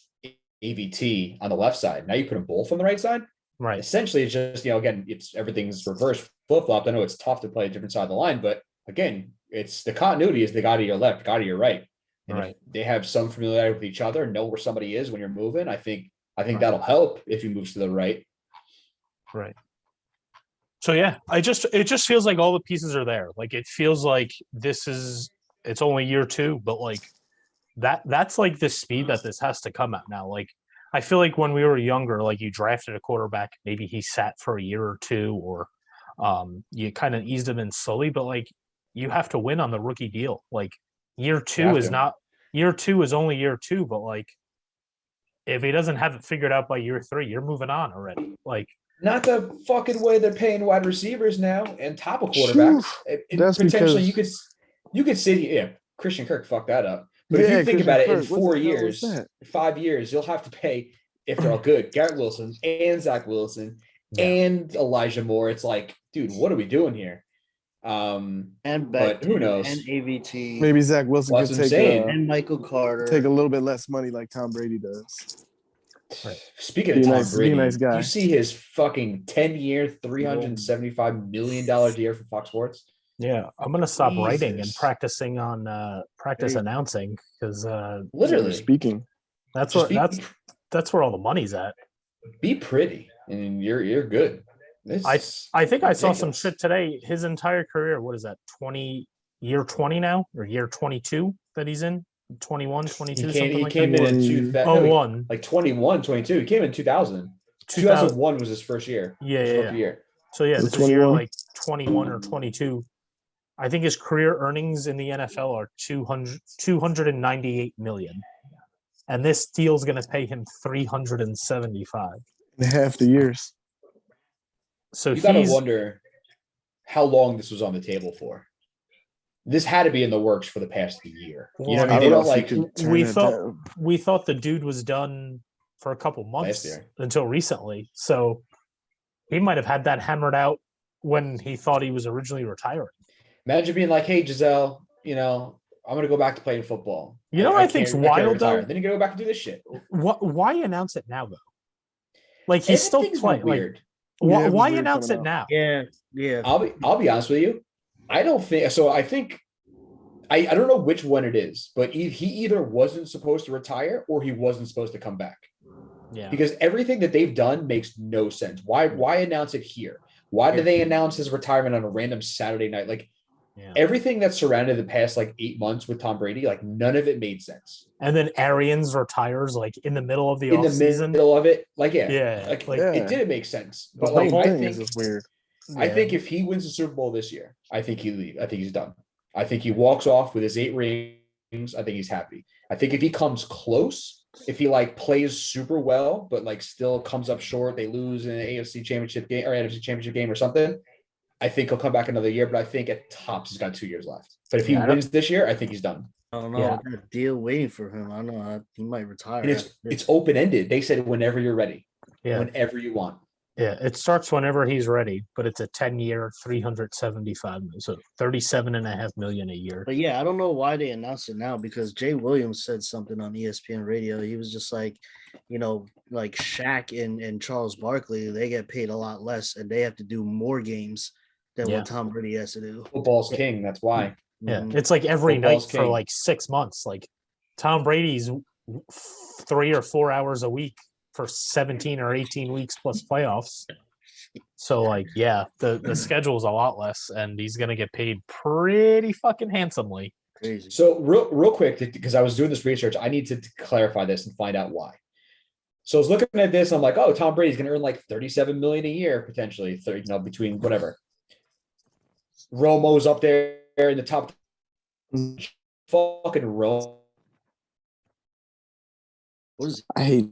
AVT on the left side. Now you put them both on the right side. Right. Essentially, it's just, again, everything's reverse flip-flopped. I know it's tough to play a different side of the line, but again, it's the continuity is the guy to your left, guy to your right. And if they have some familiarity with each other, know where somebody is when you're moving. I think that'll help if he moves to the right. Right. So it just feels like all the pieces are there. Like it feels like it's only year 2, but like that's like the speed that this has to come at now. Like I feel like when we were younger, like you drafted a quarterback, maybe he sat for a year or 2, or you kind of eased him in slowly, but like you have to win on the rookie deal. Like year 2 is only year 2, but like if he doesn't have it figured out by year 3, you're moving on already. Like not the fucking way they're paying wide receivers now and top of quarterbacks. That's potentially because you could say Christian Kirk fucked that up. But if you think about it, in 4 years, 5 years, you'll have to pay, if they're all good, Garrett Wilson and Zach Wilson and Elijah Moore. It's like, dude, what are we doing here? But who knows? And AVT. Maybe Zach Wilson can take and Michael Carter. Take a little bit less money like Tom Brady does. Right. Speaking of Tom Brady, nice guy. Do you see his fucking 10-year, $375 million year for Fox Sports? Yeah, I'm gonna stop writing and practicing on announcing, because literally speaking. That's where all the money's at. Be pretty, and you're good. I think I saw some shit today. His entire career, what is that? Year 20 now, or year 22 that he's in? 21, 22, he came in 2001, like 21, 22. He came in 2000. 2001 was his first year. Year. So this is year like 21 or 22. I think his career earnings in the NFL are 298 million, and this deal is going to pay him 375 in half the years. So you got to wonder how long this was on the table for. This had to be in the works for the past year. You know what I mean? They don't like. We thought the dude was done for a couple months until recently. So he might have had that hammered out when he thought he was originally retiring. Imagine being like, "Hey, Giselle, I'm going to go back to playing football." I think's wild though. Then you go back and do this shit. Why announce it now though? Like he's still playing. Weird. Like, why announce it now? Yeah. I'll be honest with you. I don't think so. I think I don't know which one it is, but he either wasn't supposed to retire or he wasn't supposed to come back. Yeah. Because everything that they've done makes no sense. Why announce it here? Why did they announce his retirement on a random Saturday night? Like everything that surrounded the past 8 months with Tom Brady, like none of it made sense. And then Arians retires in the middle of the offseason. In the middle of it, it didn't make sense. But the whole thing is just weird. I think if he wins the Super Bowl this year, I think he leaves. I think he's done. I think he walks off with his 8 rings. I think he's happy. I think if he comes close, if he like plays super well, but like still comes up short, they lose in an AFC championship game or NFC championship game or something, I think he'll come back another year. But I think at tops, he's got 2 years left. But if he wins this year, I think he's done. I don't know. Yeah. There's a deal waiting for him. I don't know. He might retire. And it's open-ended. They said whenever you're ready. Yeah. Whenever you want. Yeah, it starts whenever he's ready, but it's a 10-year, 375, so $37.5 million a year. But yeah, I don't know why they announced it now because Jay Williams said something on ESPN radio. He was just like, like Shaq and Charles Barkley, they get paid a lot less and they have to do more games than what Tom Brady has to do. Football's king. That's why. Yeah, it's like every night for like 6 months. Like Tom Brady's 3 or 4 hours a week for 17 or 18 weeks plus playoffs. So like, yeah, the schedule is a lot less and he's going to get paid pretty fucking handsomely. Crazy. So real quick, because I was doing this research, I need to clarify this and find out why. So I was looking at this. I'm like, oh, Tom Brady's going to earn like $37 million a year, potentially, between whatever. Romo's up there in the top. Fucking Romo. What is it? I hate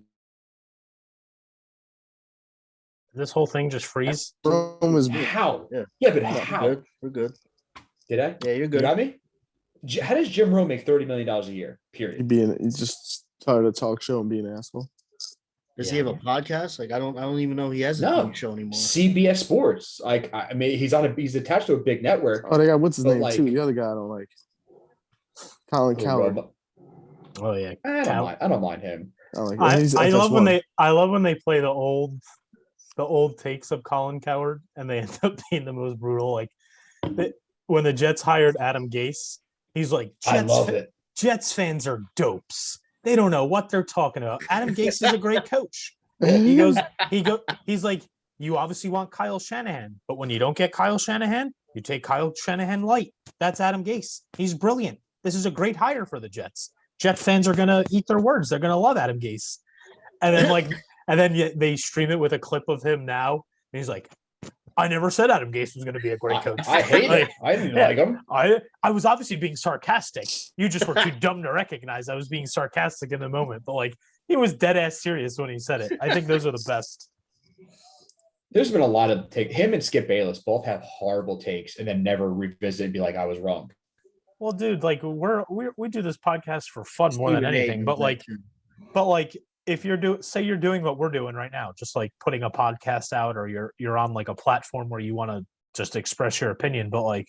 this whole thing just freeze. Romo's how? Yeah, but how? We're good. Did I? Yeah, you're good. You got me? How does Jim Rome make $30 million a year? Period. He's just started a talk show and being an asshole. Does he have a podcast? Like I don't even know he has a talk show anymore. CBS Sports. Like I mean, he's attached to a big network. Oh, they got what's his name too? The other guy I don't like. Colin Cowherd. Oh yeah, I don't mind him. I love when they play the old takes of Colin Cowherd and they end up being the most brutal. Like when the Jets hired Adam Gase, he's like, I love it. Jets fans are dopes. They don't know what they're talking about. Adam Gase is a great coach. He's like, you obviously want Kyle Shanahan, but when you don't get Kyle Shanahan, you take Kyle Shanahan light. That's Adam Gase. He's brilliant. This is a great hire for the Jets. Jet fans are gonna eat their words. They're gonna love Adam Gase. And then they stream it with a clip of him now, and he's like, I never said Adam Gase was going to be a great coach. I hate it. I didn't like him. I was obviously being sarcastic. You just were too dumb to recognize I was being sarcastic in the moment. But like, he was dead ass serious when he said it. I think those are the best. There's been a lot of him and Skip Bayless both have horrible takes and then never revisit and be like, I was wrong. Well, dude, like we do this podcast for fun more than anything. But like, if you're doing what we're doing right now, just like putting a podcast out, or you're on like a platform where you want to just express your opinion, but like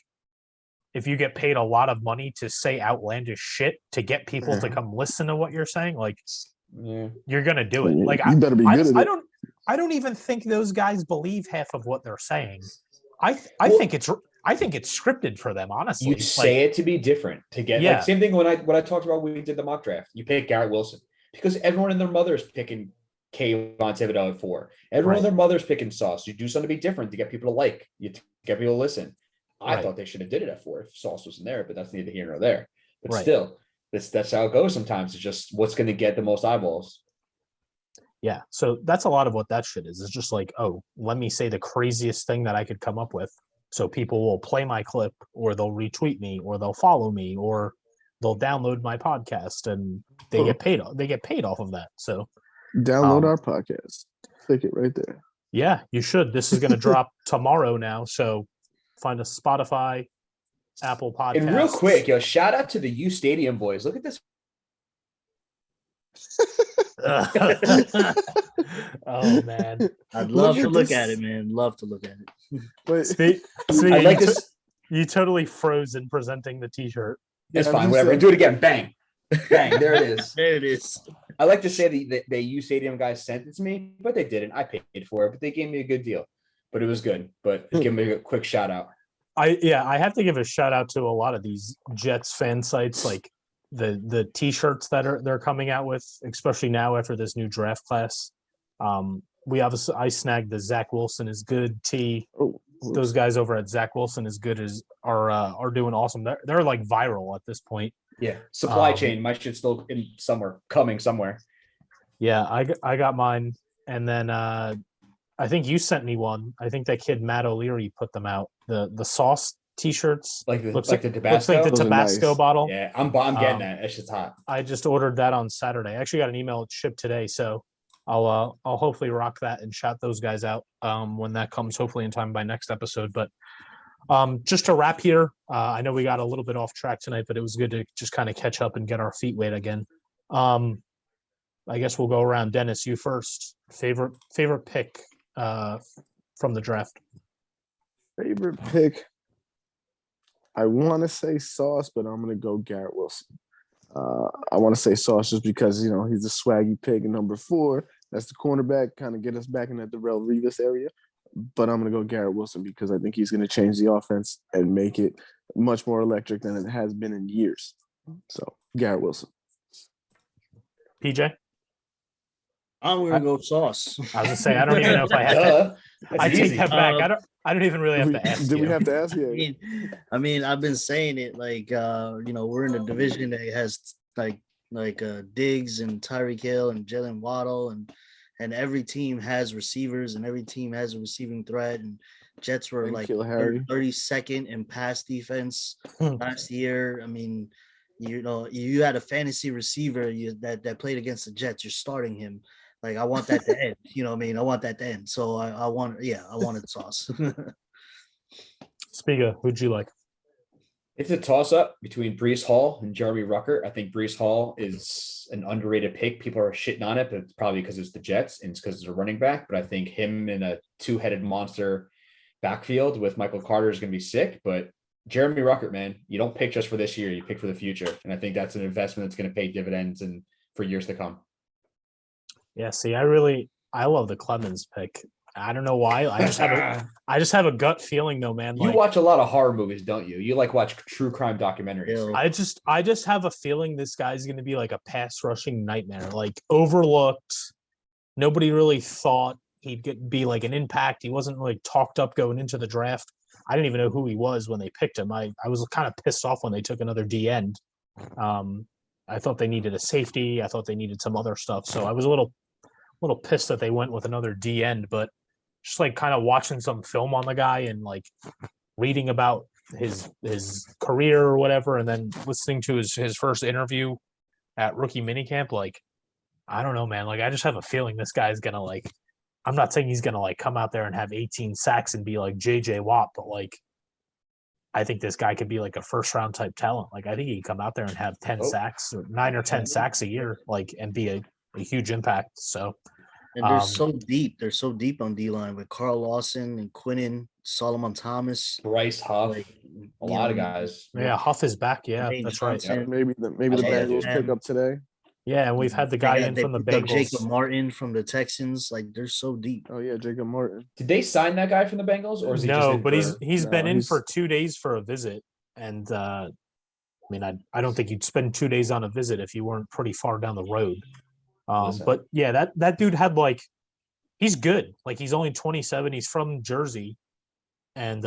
if you get paid a lot of money to say outlandish shit to get people to come listen to what you're saying, like you're gonna do it. Like you better be good at it. I don't even think those guys believe half of what they're saying. I think it's scripted for them, honestly. You say it to be different, to get like same thing when I talked about when we did the mock draft. You pick Garrett Wilson. Because everyone and their mother's picking Kayvon Thibodeau at 4. Everyone and their mother's picking Sauce. You do something to be different to get people to like. You get people to listen. I thought they should have did it at 4 if Sauce wasn't there, but that's neither here nor there. But still, that's how it goes sometimes. It's just what's going to get the most eyeballs. Yeah, so that's a lot of what that shit is. It's just like, oh, let me say the craziest thing that I could come up with, so people will play my clip, or they'll retweet me, or they'll follow me, or they'll download my podcast, and they get paid. They get paid off of that. So download our podcast. Click it right there. Yeah, you should. This is going to drop tomorrow now. So find a Spotify, Apple Podcast. And real quick, shout out to the U Stadium boys. Look at this. Oh man, I'd love to look at it, man. Love to look at it. But I like this. You totally froze in presenting the T-shirt. It's fine, whatever. Do it again. Bang. Bang. There it is. There it is. I like to say the U Stadium guys sent it to me, but they didn't. I paid for it, but they gave me a good deal. But it was good. But give me a quick shout out. I have to give a shout out to a lot of these Jets fan sites, like the T-shirts that they're coming out with, especially now after this new draft class. I snagged the Zach Wilson is good tee. Those guys over at Zach Wilson is good are doing awesome. They're like viral at this point. Yeah, supply chain. My shit's still coming somewhere. Yeah, I got mine, and then I think you sent me one. I think that kid Matt O'Leary put them out. The sauce T-shirts, Like the looks Tabasco. looks like the Those are Tabasco nice. bottle. Yeah, I'm getting Um, that. That shit's hot. I just ordered that on Saturday. I actually got an email shipped today, so I'll hopefully rock that and shout those guys out when that comes, hopefully in time by next episode. But just to wrap here, I know we got a little bit off track tonight, but it was good to just kind of catch up and get our feet wet again. I guess we'll go around. Dennis, you first. Favorite pick from the draft? Favorite pick. I want to say Sauce, but I'm going to go Garrett Wilson. I want to say Sauce just because, he's a swaggy pick at number 4. That's the cornerback, kind of get us back in that Darrell Revis area. But I'm going to go Garrett Wilson because I think he's going to change the offense and make it much more electric than it has been in years. So, Garrett Wilson. PJ? I'm gonna go Sauce. I was gonna say I don't even know if I had to. I take that back. I don't even really have to ask. Did we have to ask you? I mean, I've been saying it like we're in a division that has like Diggs and Tyreek Hill and Jalen Waddle and every team has receivers and every team has a receiving threat, and Jets were like 32nd in pass defense last year. I mean, you had a fantasy receiver that played against the Jets. You're starting him. Like, I want that to end. You know what I mean? I want that to end. So I wanted Sauce. Spiga, who'd you like? It's a toss-up between Breece Hall and Jeremy Ruckert. I think Breece Hall is an underrated pick. People are shitting on it, but it's probably because it's the Jets and it's because it's a running back. But I think him in a two-headed monster backfield with Michael Carter is going to be sick. But Jeremy Ruckert, man, you don't pick just for this year. You pick for the future. And I think that's an investment that's going to pay dividends and for years to come. Yeah, see, I love the Clemens pick. I don't know why. I just have a gut feeling though, man. You watch a lot of horror movies, don't you? You watch true crime documentaries. I just have a feeling this guy's going to be like a pass rushing nightmare, like overlooked. Nobody really thought he'd be like an impact. He wasn't like talked up going into the draft. I didn't even know who he was when they picked him. I was kind of pissed off when they took another D end. I thought they needed a safety. I thought they needed some other stuff. So I was a little pissed that they went with another D end, but just like kind of watching some film on the guy and like reading about his career or whatever, and then listening to his first interview at rookie minicamp, like, I don't know, man. Like, I just have a feeling this guy's gonna like, I'm not saying he's gonna like come out there and have 18 sacks and be like JJ Watt, but like, I think this guy could be like a first round type talent. Like, I think he could come out there and have 10 sacks or 9 or 10 sacks a year, like, and be a huge impact. So, and they're so deep. They're so deep on D line with Carl Lawson and Quinnen, Solomon Thomas, Bryce Huff, a lot of guys. Yeah, Huff is back. Yeah, that's right. Yeah, maybe the Bengals pick up today. Yeah, and we've had the guy in from the Bengals. Jacob Martin from the Texans. Like, they're so deep. Oh yeah, Jacob Martin. Did they sign that guy from the Bengals, or is he no? But he's been in for 2 days for a visit, and I mean, I don't think you'd spend 2 days on a visit if you weren't pretty far down the road. But yeah, that dude had like, he's good. Like, he's only 27. He's from Jersey, and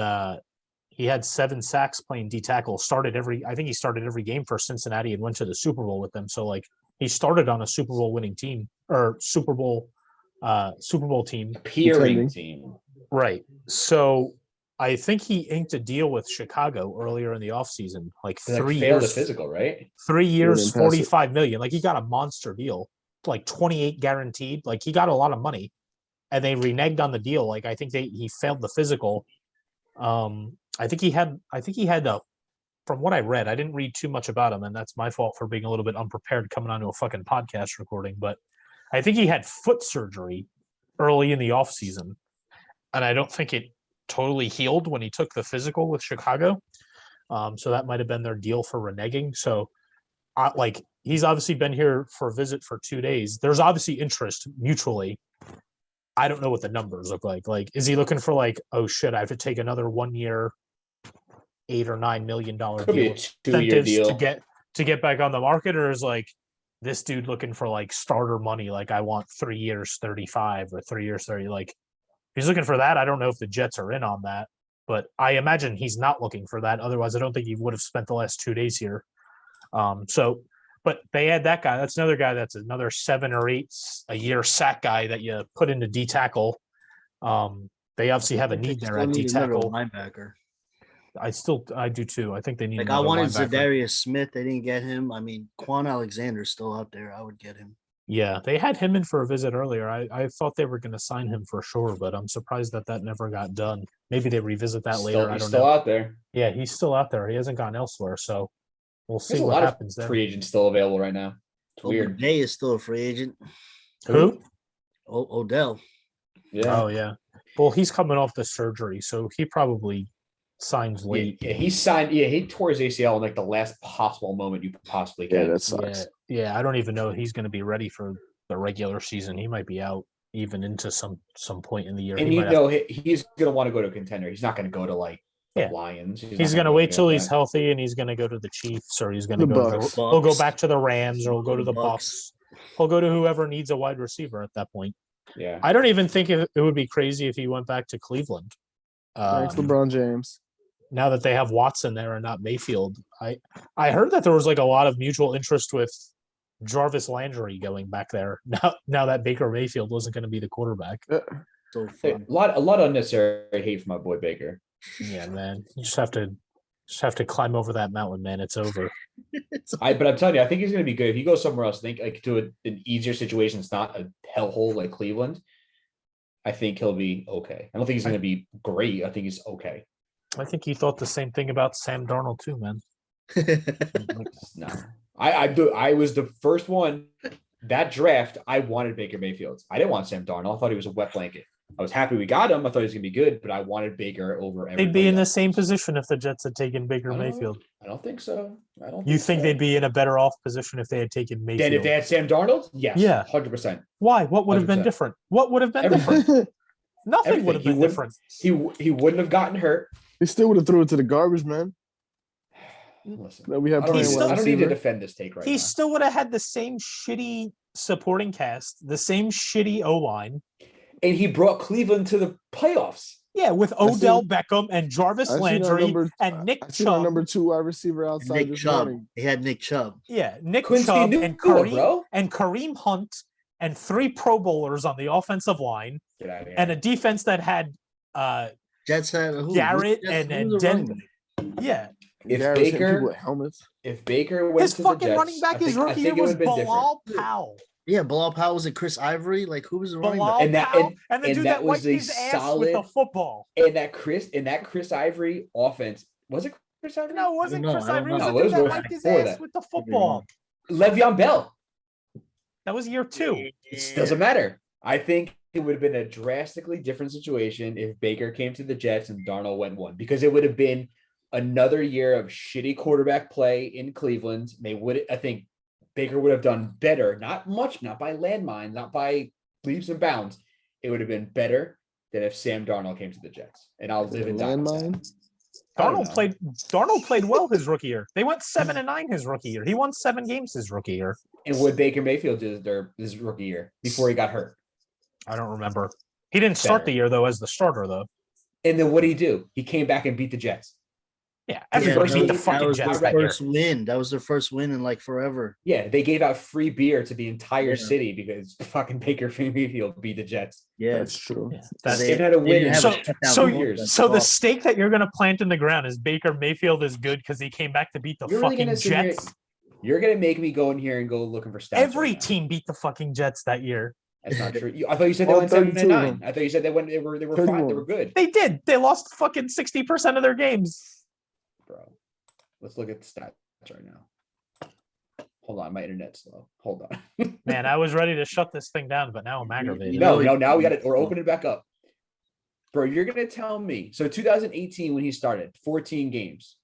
he had 7 sacks playing D tackle. I think he started every game for Cincinnati and went to the Super Bowl with them. So like, he started on a Super Bowl winning team or Super Bowl team, appearing team, right? So I think he inked a deal with Chicago earlier in the offseason, like 3 years. The physical, right? 3 years, $45 million. Like, he got a monster deal, like 28 guaranteed. Like, he got a lot of money, and they reneged on the deal. Like, I think he failed the physical. I think he had from what I read, I didn't read too much about him, and that's my fault for being a little bit unprepared coming onto a fucking podcast recording. But I think he had foot surgery early in the offseason, and I don't think it totally healed when he took the physical with Chicago. So that might have been their deal for reneging. So, he's obviously been here for a visit for 2 days. There's obviously interest mutually. I don't know what the numbers look like. Like, is he looking for like, oh shit, I have to take another 1 year, $8 or $9 million deal, to get back on the market, or is like this dude looking for like starter money? Like, I want 3 years 35 or 3 years 30. Like, if he's looking for that, I don't know if the Jets are in on that, but I imagine he's not looking for that. Otherwise, I don't think he would have spent the last 2 days here. But they had that guy. That's another guy. That's another 7 or 8 a year sack guy that you put into D tackle. They obviously have a They need there still at D need another tackle. linebacker. I do too. I think they need Like I another wanted linebacker. Zadarius Smith. They didn't get him. I mean, Quan Alexander's still out there. I would get him. Yeah, they had him in for a visit earlier. I thought they were going to sign him for sure, but I'm surprised that never got done. Maybe they revisit that later. I He's don't still know. out there. Yeah, he's still out there. He hasn't gone elsewhere, so we'll see There's a what lot happens of there. free agents still available right now. It's weird. Day is still a free agent. Who? Odell. Yeah. Oh yeah. Well, he's coming off the surgery, so he probably signs late. Yeah, he signed. Yeah, he tore his ACL in like the last possible moment you could possibly get. Yeah, that sucks. Yeah. I don't even know if he's going to be ready for the regular season. He might be out even into some point in the year. And he's going to want to go to a contender. He's not going to go to like the Lions. He's going to wait till he's healthy, and he's going to go to the Chiefs, or he's going to go. He'll go back to the Rams, or he'll go to the Bucks. He'll go to whoever needs a wide receiver at that point. Yeah, I don't even think it would be crazy if he went back to Cleveland. Thanks, LeBron James. Now that they have Watson there and not Mayfield, I heard that there was like a lot of mutual interest with Jarvis Landry going back there. Now that Baker Mayfield wasn't going to be the quarterback. So a lot of unnecessary hate for my boy Baker. Yeah, man, you just have to climb over that mountain, man. It's over. But I'm telling you, I think he's going to be good if he goes somewhere else. I think like to an easier situation. It's not a hellhole like Cleveland. I think he'll be okay. I don't think he's going to be great. I think he's okay. I think you thought the same thing about Sam Darnold too, man. No, I was the first one that draft. I wanted Baker Mayfield. I didn't want Sam Darnold. I thought he was a wet blanket. I was happy we got him. I thought he was going to be good, but I wanted Baker over everybody. They'd be in the same position if the Jets had taken Baker Mayfield. I don't think so. You think they'd be in a better off position if they had taken Mayfield? Then if they had Sam Darnold? Yes. Yeah. 100%. Why? What would have been 100%. different? What would have been different? Nothing would have been different. He wouldn't have gotten hurt. He still would have threw it to the garbage, man. Listen, That we have I don't need to receiver. defend this take right now. He still would have had the same shitty supporting cast, the same shitty O-line. And he brought Cleveland to the playoffs. Yeah, with Odell Beckham and Jarvis Landry and Nick Chubb. Our Chubb. number 2 wide receiver outside Nick this Chubb. morning. He had Nick Chubb. Yeah, Nick Quincy Chubb Newell, and Kareem bro. and Kareem Hunt and 3 Pro Bowlers on the offensive line Get out of here. and a defense that had Jets had Garrett and Denton. Yeah, If Garrett's hitting Baker- people with helmets. If Baker went his to the fucking Jets, running back I his think- I rookie think year it was would've been different. Bilal Powell. Yeah, Bilal Powell was it Chris Ivory? Like who was the running Bilal back? And that- Powell and the and dude that that was wiped a his ass with the solid- football. And that Chris Ivory offense was it Chris Ivory? No, it wasn't No, Chris I don't Ivory. It was know. the It dude was that worse wiped his before ass that. with the football. Le'Veon Bell. That was year 2. It doesn't matter. I think it would have been a drastically different situation if Baker came to the Jets and Darnold went 1, because it would have been another year of shitty quarterback play in Cleveland. I think Baker would have done better, not much, not by landmine, not by leaps and bounds. It would have been better than if Sam Darnold came to the Jets. And I'll live and die with that. Landmine. I don't Darnold played well his rookie year. They went 7-9 his rookie year. He won 7 games his rookie year. And what Baker Mayfield did his rookie year before he got hurt. I don't remember. He didn't start the year though as the starter though. And then what did he do? He came back and beat the Jets. Yeah, everybody beat the fucking That was Jets their that year. first win. That was their first win in like forever. Yeah, they gave out free beer to the entire Yeah. city because fucking Baker Mayfield beat the Jets. Yeah. That's true. Yeah, that's They had a win in So- 2 years. So the stake that you're gonna plant in the ground is Baker Mayfield is good because he came back to beat the You're really fucking gonna sit here- Jets. You're gonna make me go in here and go looking for stats. Every right now. team beat the fucking Jets that year. That's not true. I thought you said they All went 32 7-9. of them. I thought you said they were fine. They 31. were good, They did. They lost fucking 60% of their games. bro. Let's look at the stats right now. Hold on, my internet's slow. Hold on. Man, I was ready to shut this thing down, but now I'm aggravated. No, now we got it. We're opening it back up. Bro, you're gonna tell me. So 2018 when he started, 14 games,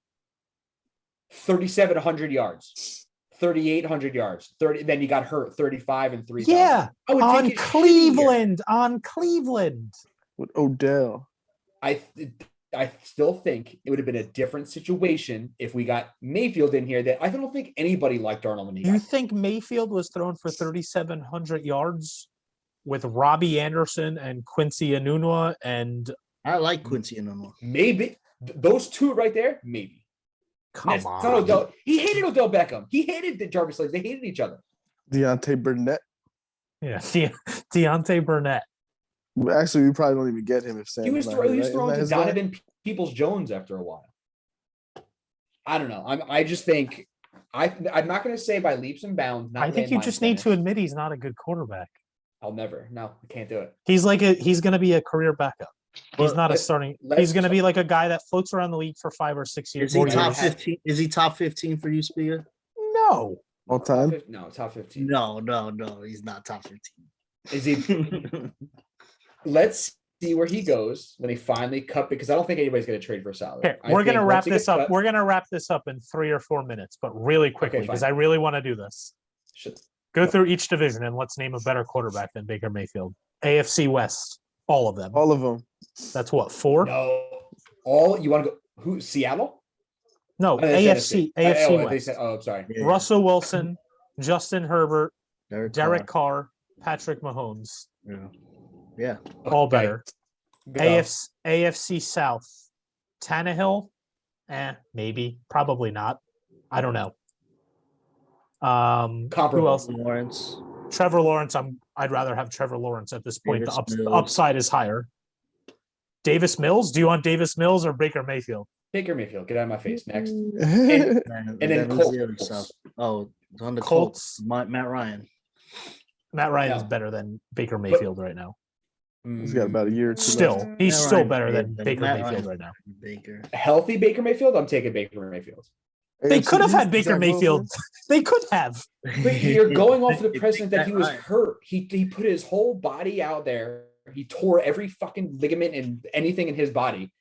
3,700 yards, 3,800 yards, 30. Then he got hurt, 35 and 3. Yeah, I would on take his shitty year. Cleveland, on Cleveland. With Odell. I still think it would have been a different situation if we got Mayfield in here. That I don't think anybody liked Darnold when he You got. think Mayfield was thrown for 3,700 yards with Robbie Anderson and Quincy Enunwa and I like Quincy Enunwa. Maybe those two right there. Maybe. come It's not on? Odell. He hated Odell Beckham. He hated the Jarvis Landry. They hated each other. Deontay Burnett. Yeah, Deontay Burnett. Actually, we probably don't even get him if Sam. He was not throwing here, right? to Isn't that his guy? Donovan Peoples-Jones after a while. I don't know. I just think I'm not going to say by leaps and bounds. Not I think you just need to admit he's not a good quarterback. I'll never. No, I can't do it. He's going to be a career backup. He's not a starting. He's going to be like a guy that floats around the league for 5 or 6 years. Is he top 15? Is he top 15 for you, Spiga? No. All time? No, top 15. No. He's not top 15. Is he? Let's see where he goes when they finally cut, because I don't think anybody's going to trade for salary. Okay, we're going to wrap this up. We're going to wrap this up in 3 or 4 minutes, but really quickly, because I really want to do this. Go through each division and let's name a better quarterback than Baker Mayfield. AFC West, all of them. All of them. That's what, 4? No. All you want to go? Who? Seattle? No, AFC West. I'm sorry. Yeah. Russell Wilson, Justin Herbert, Derek Carr, Patrick Mahomes. Yeah. All better. AFC South, Tannehill, maybe, probably not. I don't know. Who else? Lawrence. Trevor Lawrence. I'd rather have Trevor Lawrence at this point. The upside is higher. Davis Mills. Do you want Davis Mills or Baker Mayfield? Baker Mayfield. Get out of my face. Next. and then Colts. Oh, on the Colts. Matt Ryan. Matt Ryan is better than Baker Mayfield right now. He's got about a year or two. Still, he's still better than Baker Mayfield right now. Healthy Baker Mayfield. I'm taking Baker Mayfield. They could have had Baker Mayfield. They could have. But you're going off of the precedent that he was hurt. He put his whole body out there. He tore every fucking ligament and anything in his body.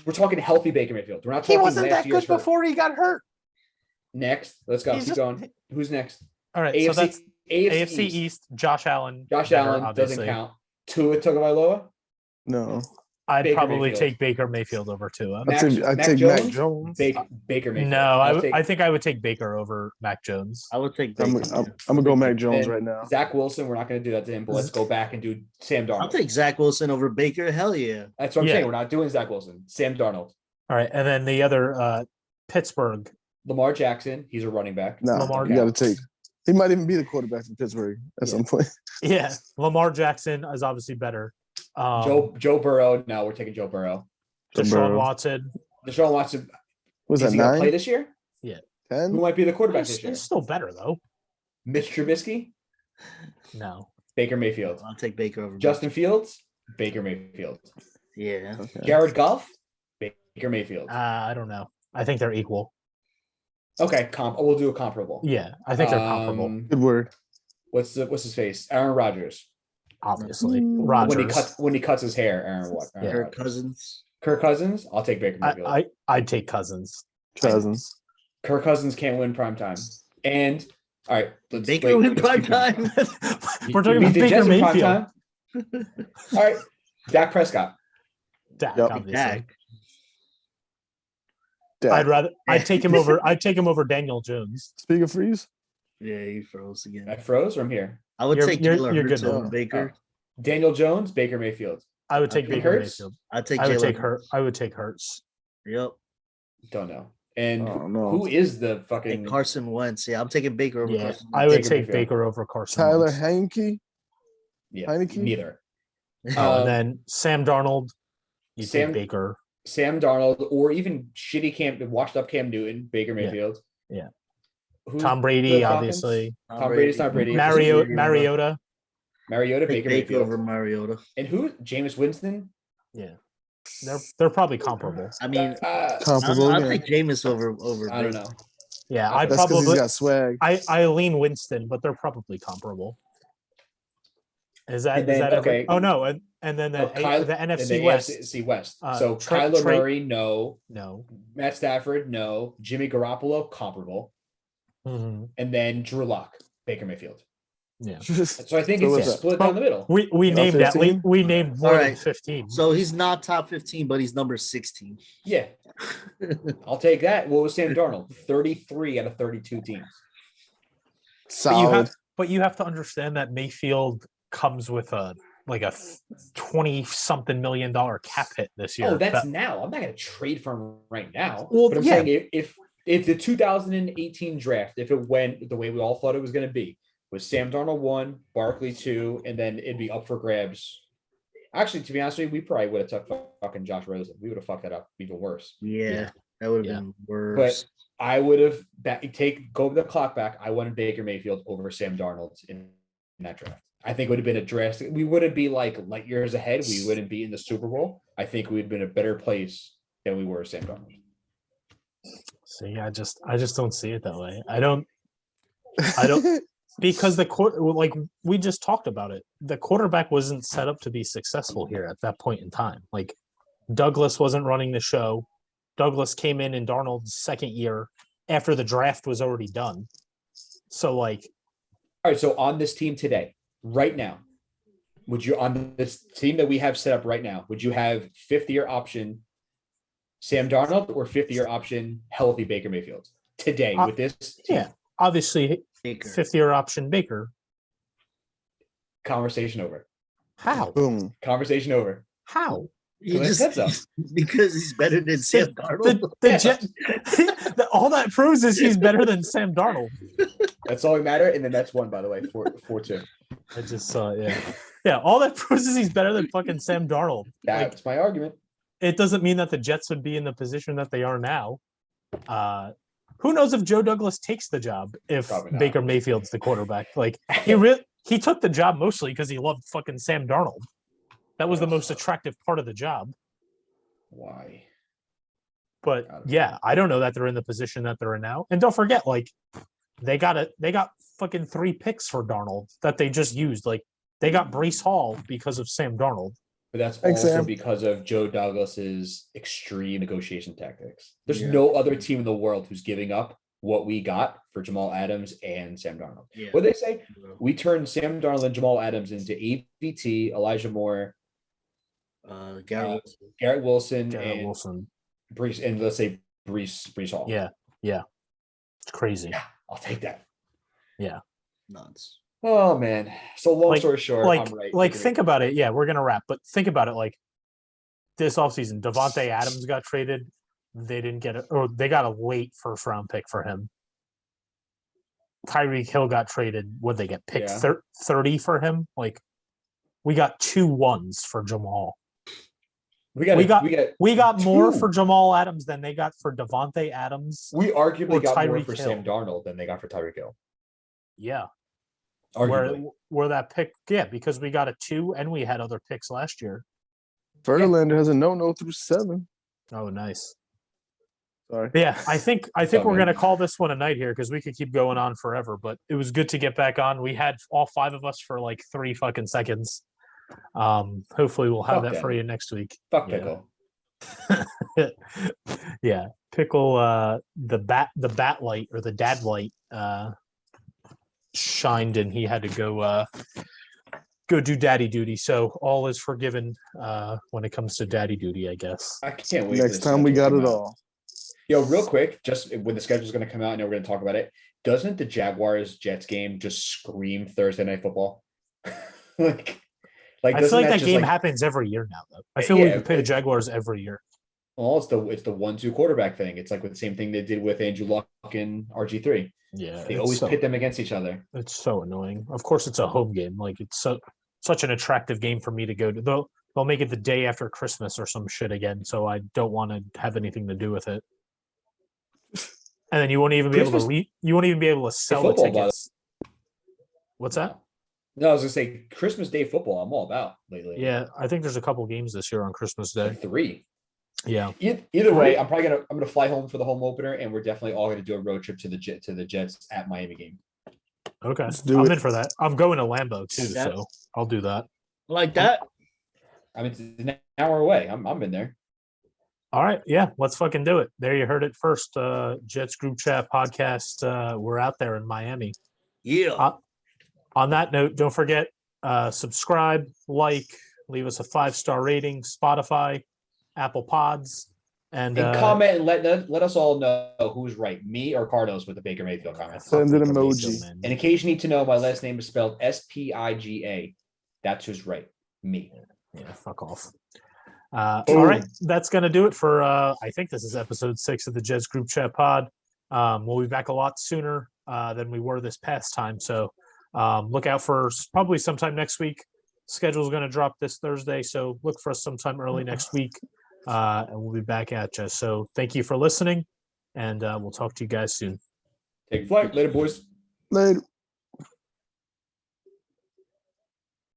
We're talking healthy Baker Mayfield. We're not talking. He wasn't that good before he got hurt. Next, let's go. Keep going. Who's next? All right, so that's AFC East. Josh Allen. Josh Allen doesn't count. Tua Tagovailoa? No. I'd probably take Baker Mayfield over Tua. I'd take Mac Jones. Baker Mayfield. No, I think I would take Baker over Mac Jones. I would take Baker. I'm gonna go Mac Jones right now. Zach Wilson, we're not going to do that to him, but let's go back and do Sam Darnold. I'll take Zach Wilson over Baker. Hell yeah. That's what I'm saying. We're not doing Zach Wilson. Sam Darnold. All right, and then the other Pittsburgh. Lamar Jackson. He's a running back. No, you got to take. He might even be the quarterback in Pittsburgh at some point. Yeah, Lamar Jackson is obviously better. Joe Burrow. No, we're taking Joe Burrow. Deshaun Watson. Was that 9? Play this year? Yeah. 10? Who might be the quarterback this year? He's still better though. Mitch Trubisky? No. Baker Mayfield. I'll take Baker over Justin Fields? Baker Mayfield. Yeah. Okay. Jared Goff? Baker Mayfield. I don't know. I think they're equal. Okay, we'll do a comparable. Yeah, I think they're comparable. Good word. What's his face? Aaron Rodgers. Obviously, Rodgers. When he cuts his hair, Aaron Kirk Cousins. Kirk Cousins. I'll take Baker Mayfield. I'd take Cousins. Kirk Cousins can't win prime time. And all right, Baker win prime time. We're talking about Baker Mayfield. All right, Dak Prescott. Obviously. I'd take him over Daniel Jones. Spiga freeze. Yeah, he froze again. I froze or I'm here. I would take you're good over Baker. Daniel Jones, Baker Mayfield. I would take Baker Mayfield. I would take Hurts. Yep. Don't know. And who is the fucking Carson Wentz? Yeah, I'm taking Baker over Carson. I would take Baker over Carson. Tyler Heineke. Yeah, neither. And then Sam Darnold. You take Baker. Sam Darnold, or even washed up Cam Newton, Baker Mayfield. Yeah. Tom Brady, obviously. Tom Brady's not Brady. Mariota. Baker Mayfield over Mariota. And who? Jameis Winston. Yeah. They're probably comparable. I mean, comparable. I think Jameis over. I don't know. Yeah, I probably he's got swag. I lean Winston, but they're probably comparable. Is that okay? Oh no, and then the NFC West. NFC West. So Kyler Murray, no. Matt Stafford, no. Jimmy Garoppolo, comparable. Mm-hmm. And then Drew Lock, Baker Mayfield. Yeah. So I think it's split down the middle. We named that. We named more than 15. So he's not top 15, but he's number 16. Yeah. I'll take that. What was Sam Darnold? 33 out of 32 teams. Solid. But you have to understand that Mayfield comes with a 20-something million cap hit this year. Oh, that's now. I'm not going to trade for him right now. Well, but I'm saying if the 2018 draft, if it went the way we all thought it was going to be, was Sam Darnold 1, Barkley 2, and then it'd be up for grabs Actually, to be honest with you, we probably would have took fucking Josh Rosen. We would have fucked that up even worse. Yeah, that would have Yeah. been worse. But I would have go the clock back. I wanted Baker Mayfield over Sam Darnold in that draft. I think it would have been a drastic. We wouldn't be like light years ahead. We wouldn't be in the Super Bowl. I think we'd been in a better place than we were Sam Darnold. See, I just don't see it that way. I don't because like we just talked about it. The quarterback wasn't set up to be successful here at that point in time. Like Douglas wasn't running the show. Douglas came in Darnold's second year after the draft was already done. So like, all right. So on this team today, right now, would you on this team that we have set up right now, would you have fifth-year option Sam Darnold or fifth-year option healthy Baker Mayfield today with this team? Yeah, obviously Baker. fifth-year option Baker. Conversation over. How? Boom. Conversation over. How? You Because I just said so. because he's better than Sam Darnold. All that proves is he's better than Sam Darnold. That's all that matter. And then that's one, by the way, 4-2. I just saw it. Yeah. All that proves is he's better than fucking Sam Darnold. That's my argument. It doesn't mean that the Jets would be in the position that they are now. Who knows if Joe Douglas takes the job if Baker Mayfield's the quarterback? Like he took the job mostly because he loved fucking Sam Darnold. That was the most attractive part of the job. Why? But yeah, I don't know that they're in the position that they're in now. And don't forget, like they got fucking 3 picks for Darnold that they just used. Like they got Breece Hall because of Sam Darnold. But that's also because of Joe Douglas's extreme negotiation tactics. There's no other team in the world who's giving up what we got for Jamal Adams and Sam Darnold. Yeah. What did they say? We turned Sam Darnold and Jamal Adams into AVT, Elijah Moore, Garrett Wilson, Breece, and let's say Breece Hall. Yeah. It's crazy. Yeah, I'll take that. Yeah. Nuts. Oh man. So long story short, I'm right. Like think about it. Yeah, we're gonna wrap, but think about it. Like this offseason, Devontae Adams got traded. They didn't get it, or they got a late first round pick for him. Tyreek Hill got traded. Would they get picked 30 for him? Like we got 2 1s for Jamal. We got more for Jamal Adams than they got for Devontae Adams. We arguably got more for Hill. Sam Darnold than they got for Tyreek Hill. Yeah. Arguably. Where that pick, because we got a 2 and we had other picks last year. Verlander has a no through 7. Oh, nice. Sorry. Yeah, I think we're gonna call this one a night here because we could keep going on forever. But it was good to get back on. We had all 5 of us for like 3 fucking seconds. Hopefully we'll have that for you next week. Fuck Pickle. Yeah, Pickle. The bat light or the dad light shined, and he had to go do daddy duty. So all is forgiven when it comes to daddy duty, I guess. I can't wait. Next time we got it all. Yo, real quick, just when the schedule's going to come out, I know we're going to talk about it. Doesn't the Jaguars-Jets game just scream Thursday Night Football? like I feel like that game happens every year now, though. I feel like we play the Jaguars every year. Well, it's the 1-2 quarterback thing. It's like the same thing they did with Andrew Luck and RG3. Yeah, they always pit them against each other. It's so annoying. Of course, it's a home game. Like it's such an attractive game for me to go to. They'll make it the day after Christmas or some shit again, so I don't want to have anything to do with it. And then you won't even be able to leave. You won't even be able to sell the tickets. What's that? No, I was gonna say Christmas Day football. I'm all about lately. Yeah, I think there's a couple games this year on Christmas Day. 3. Yeah. Either way, I'm gonna fly home for the home opener, and we're definitely all gonna do a road trip to the Jets at Miami game. Okay, I'm in for that. I'm going to Lambeau too, so I'll do that. Like that. I mean, it's an hour away. I'm in there. All right, yeah, let's fucking do it. There you heard it first. Jets Group Chat podcast. We're out there in Miami. Yeah. On that note, don't forget, subscribe, leave us a 5-star rating, Spotify, Apple Pods, and comment and let us all know who's right, me or Cardos with the Baker Mayfield comment. Send an emoji. And in case you need to know, my last name is spelled Spiga. That's who's right, me. Yeah, fuck off. All right, that's going to do it for, I think this is episode 6 of the Jets Group Chat Pod. We'll be back a lot sooner than we were this past time. So look out for probably sometime next week, Schedule is going to drop this Thursday, so look for us sometime early next week, and we'll be back at you. So thank you for listening, and we'll talk to you guys soon. Take flight. Later, boys. Later.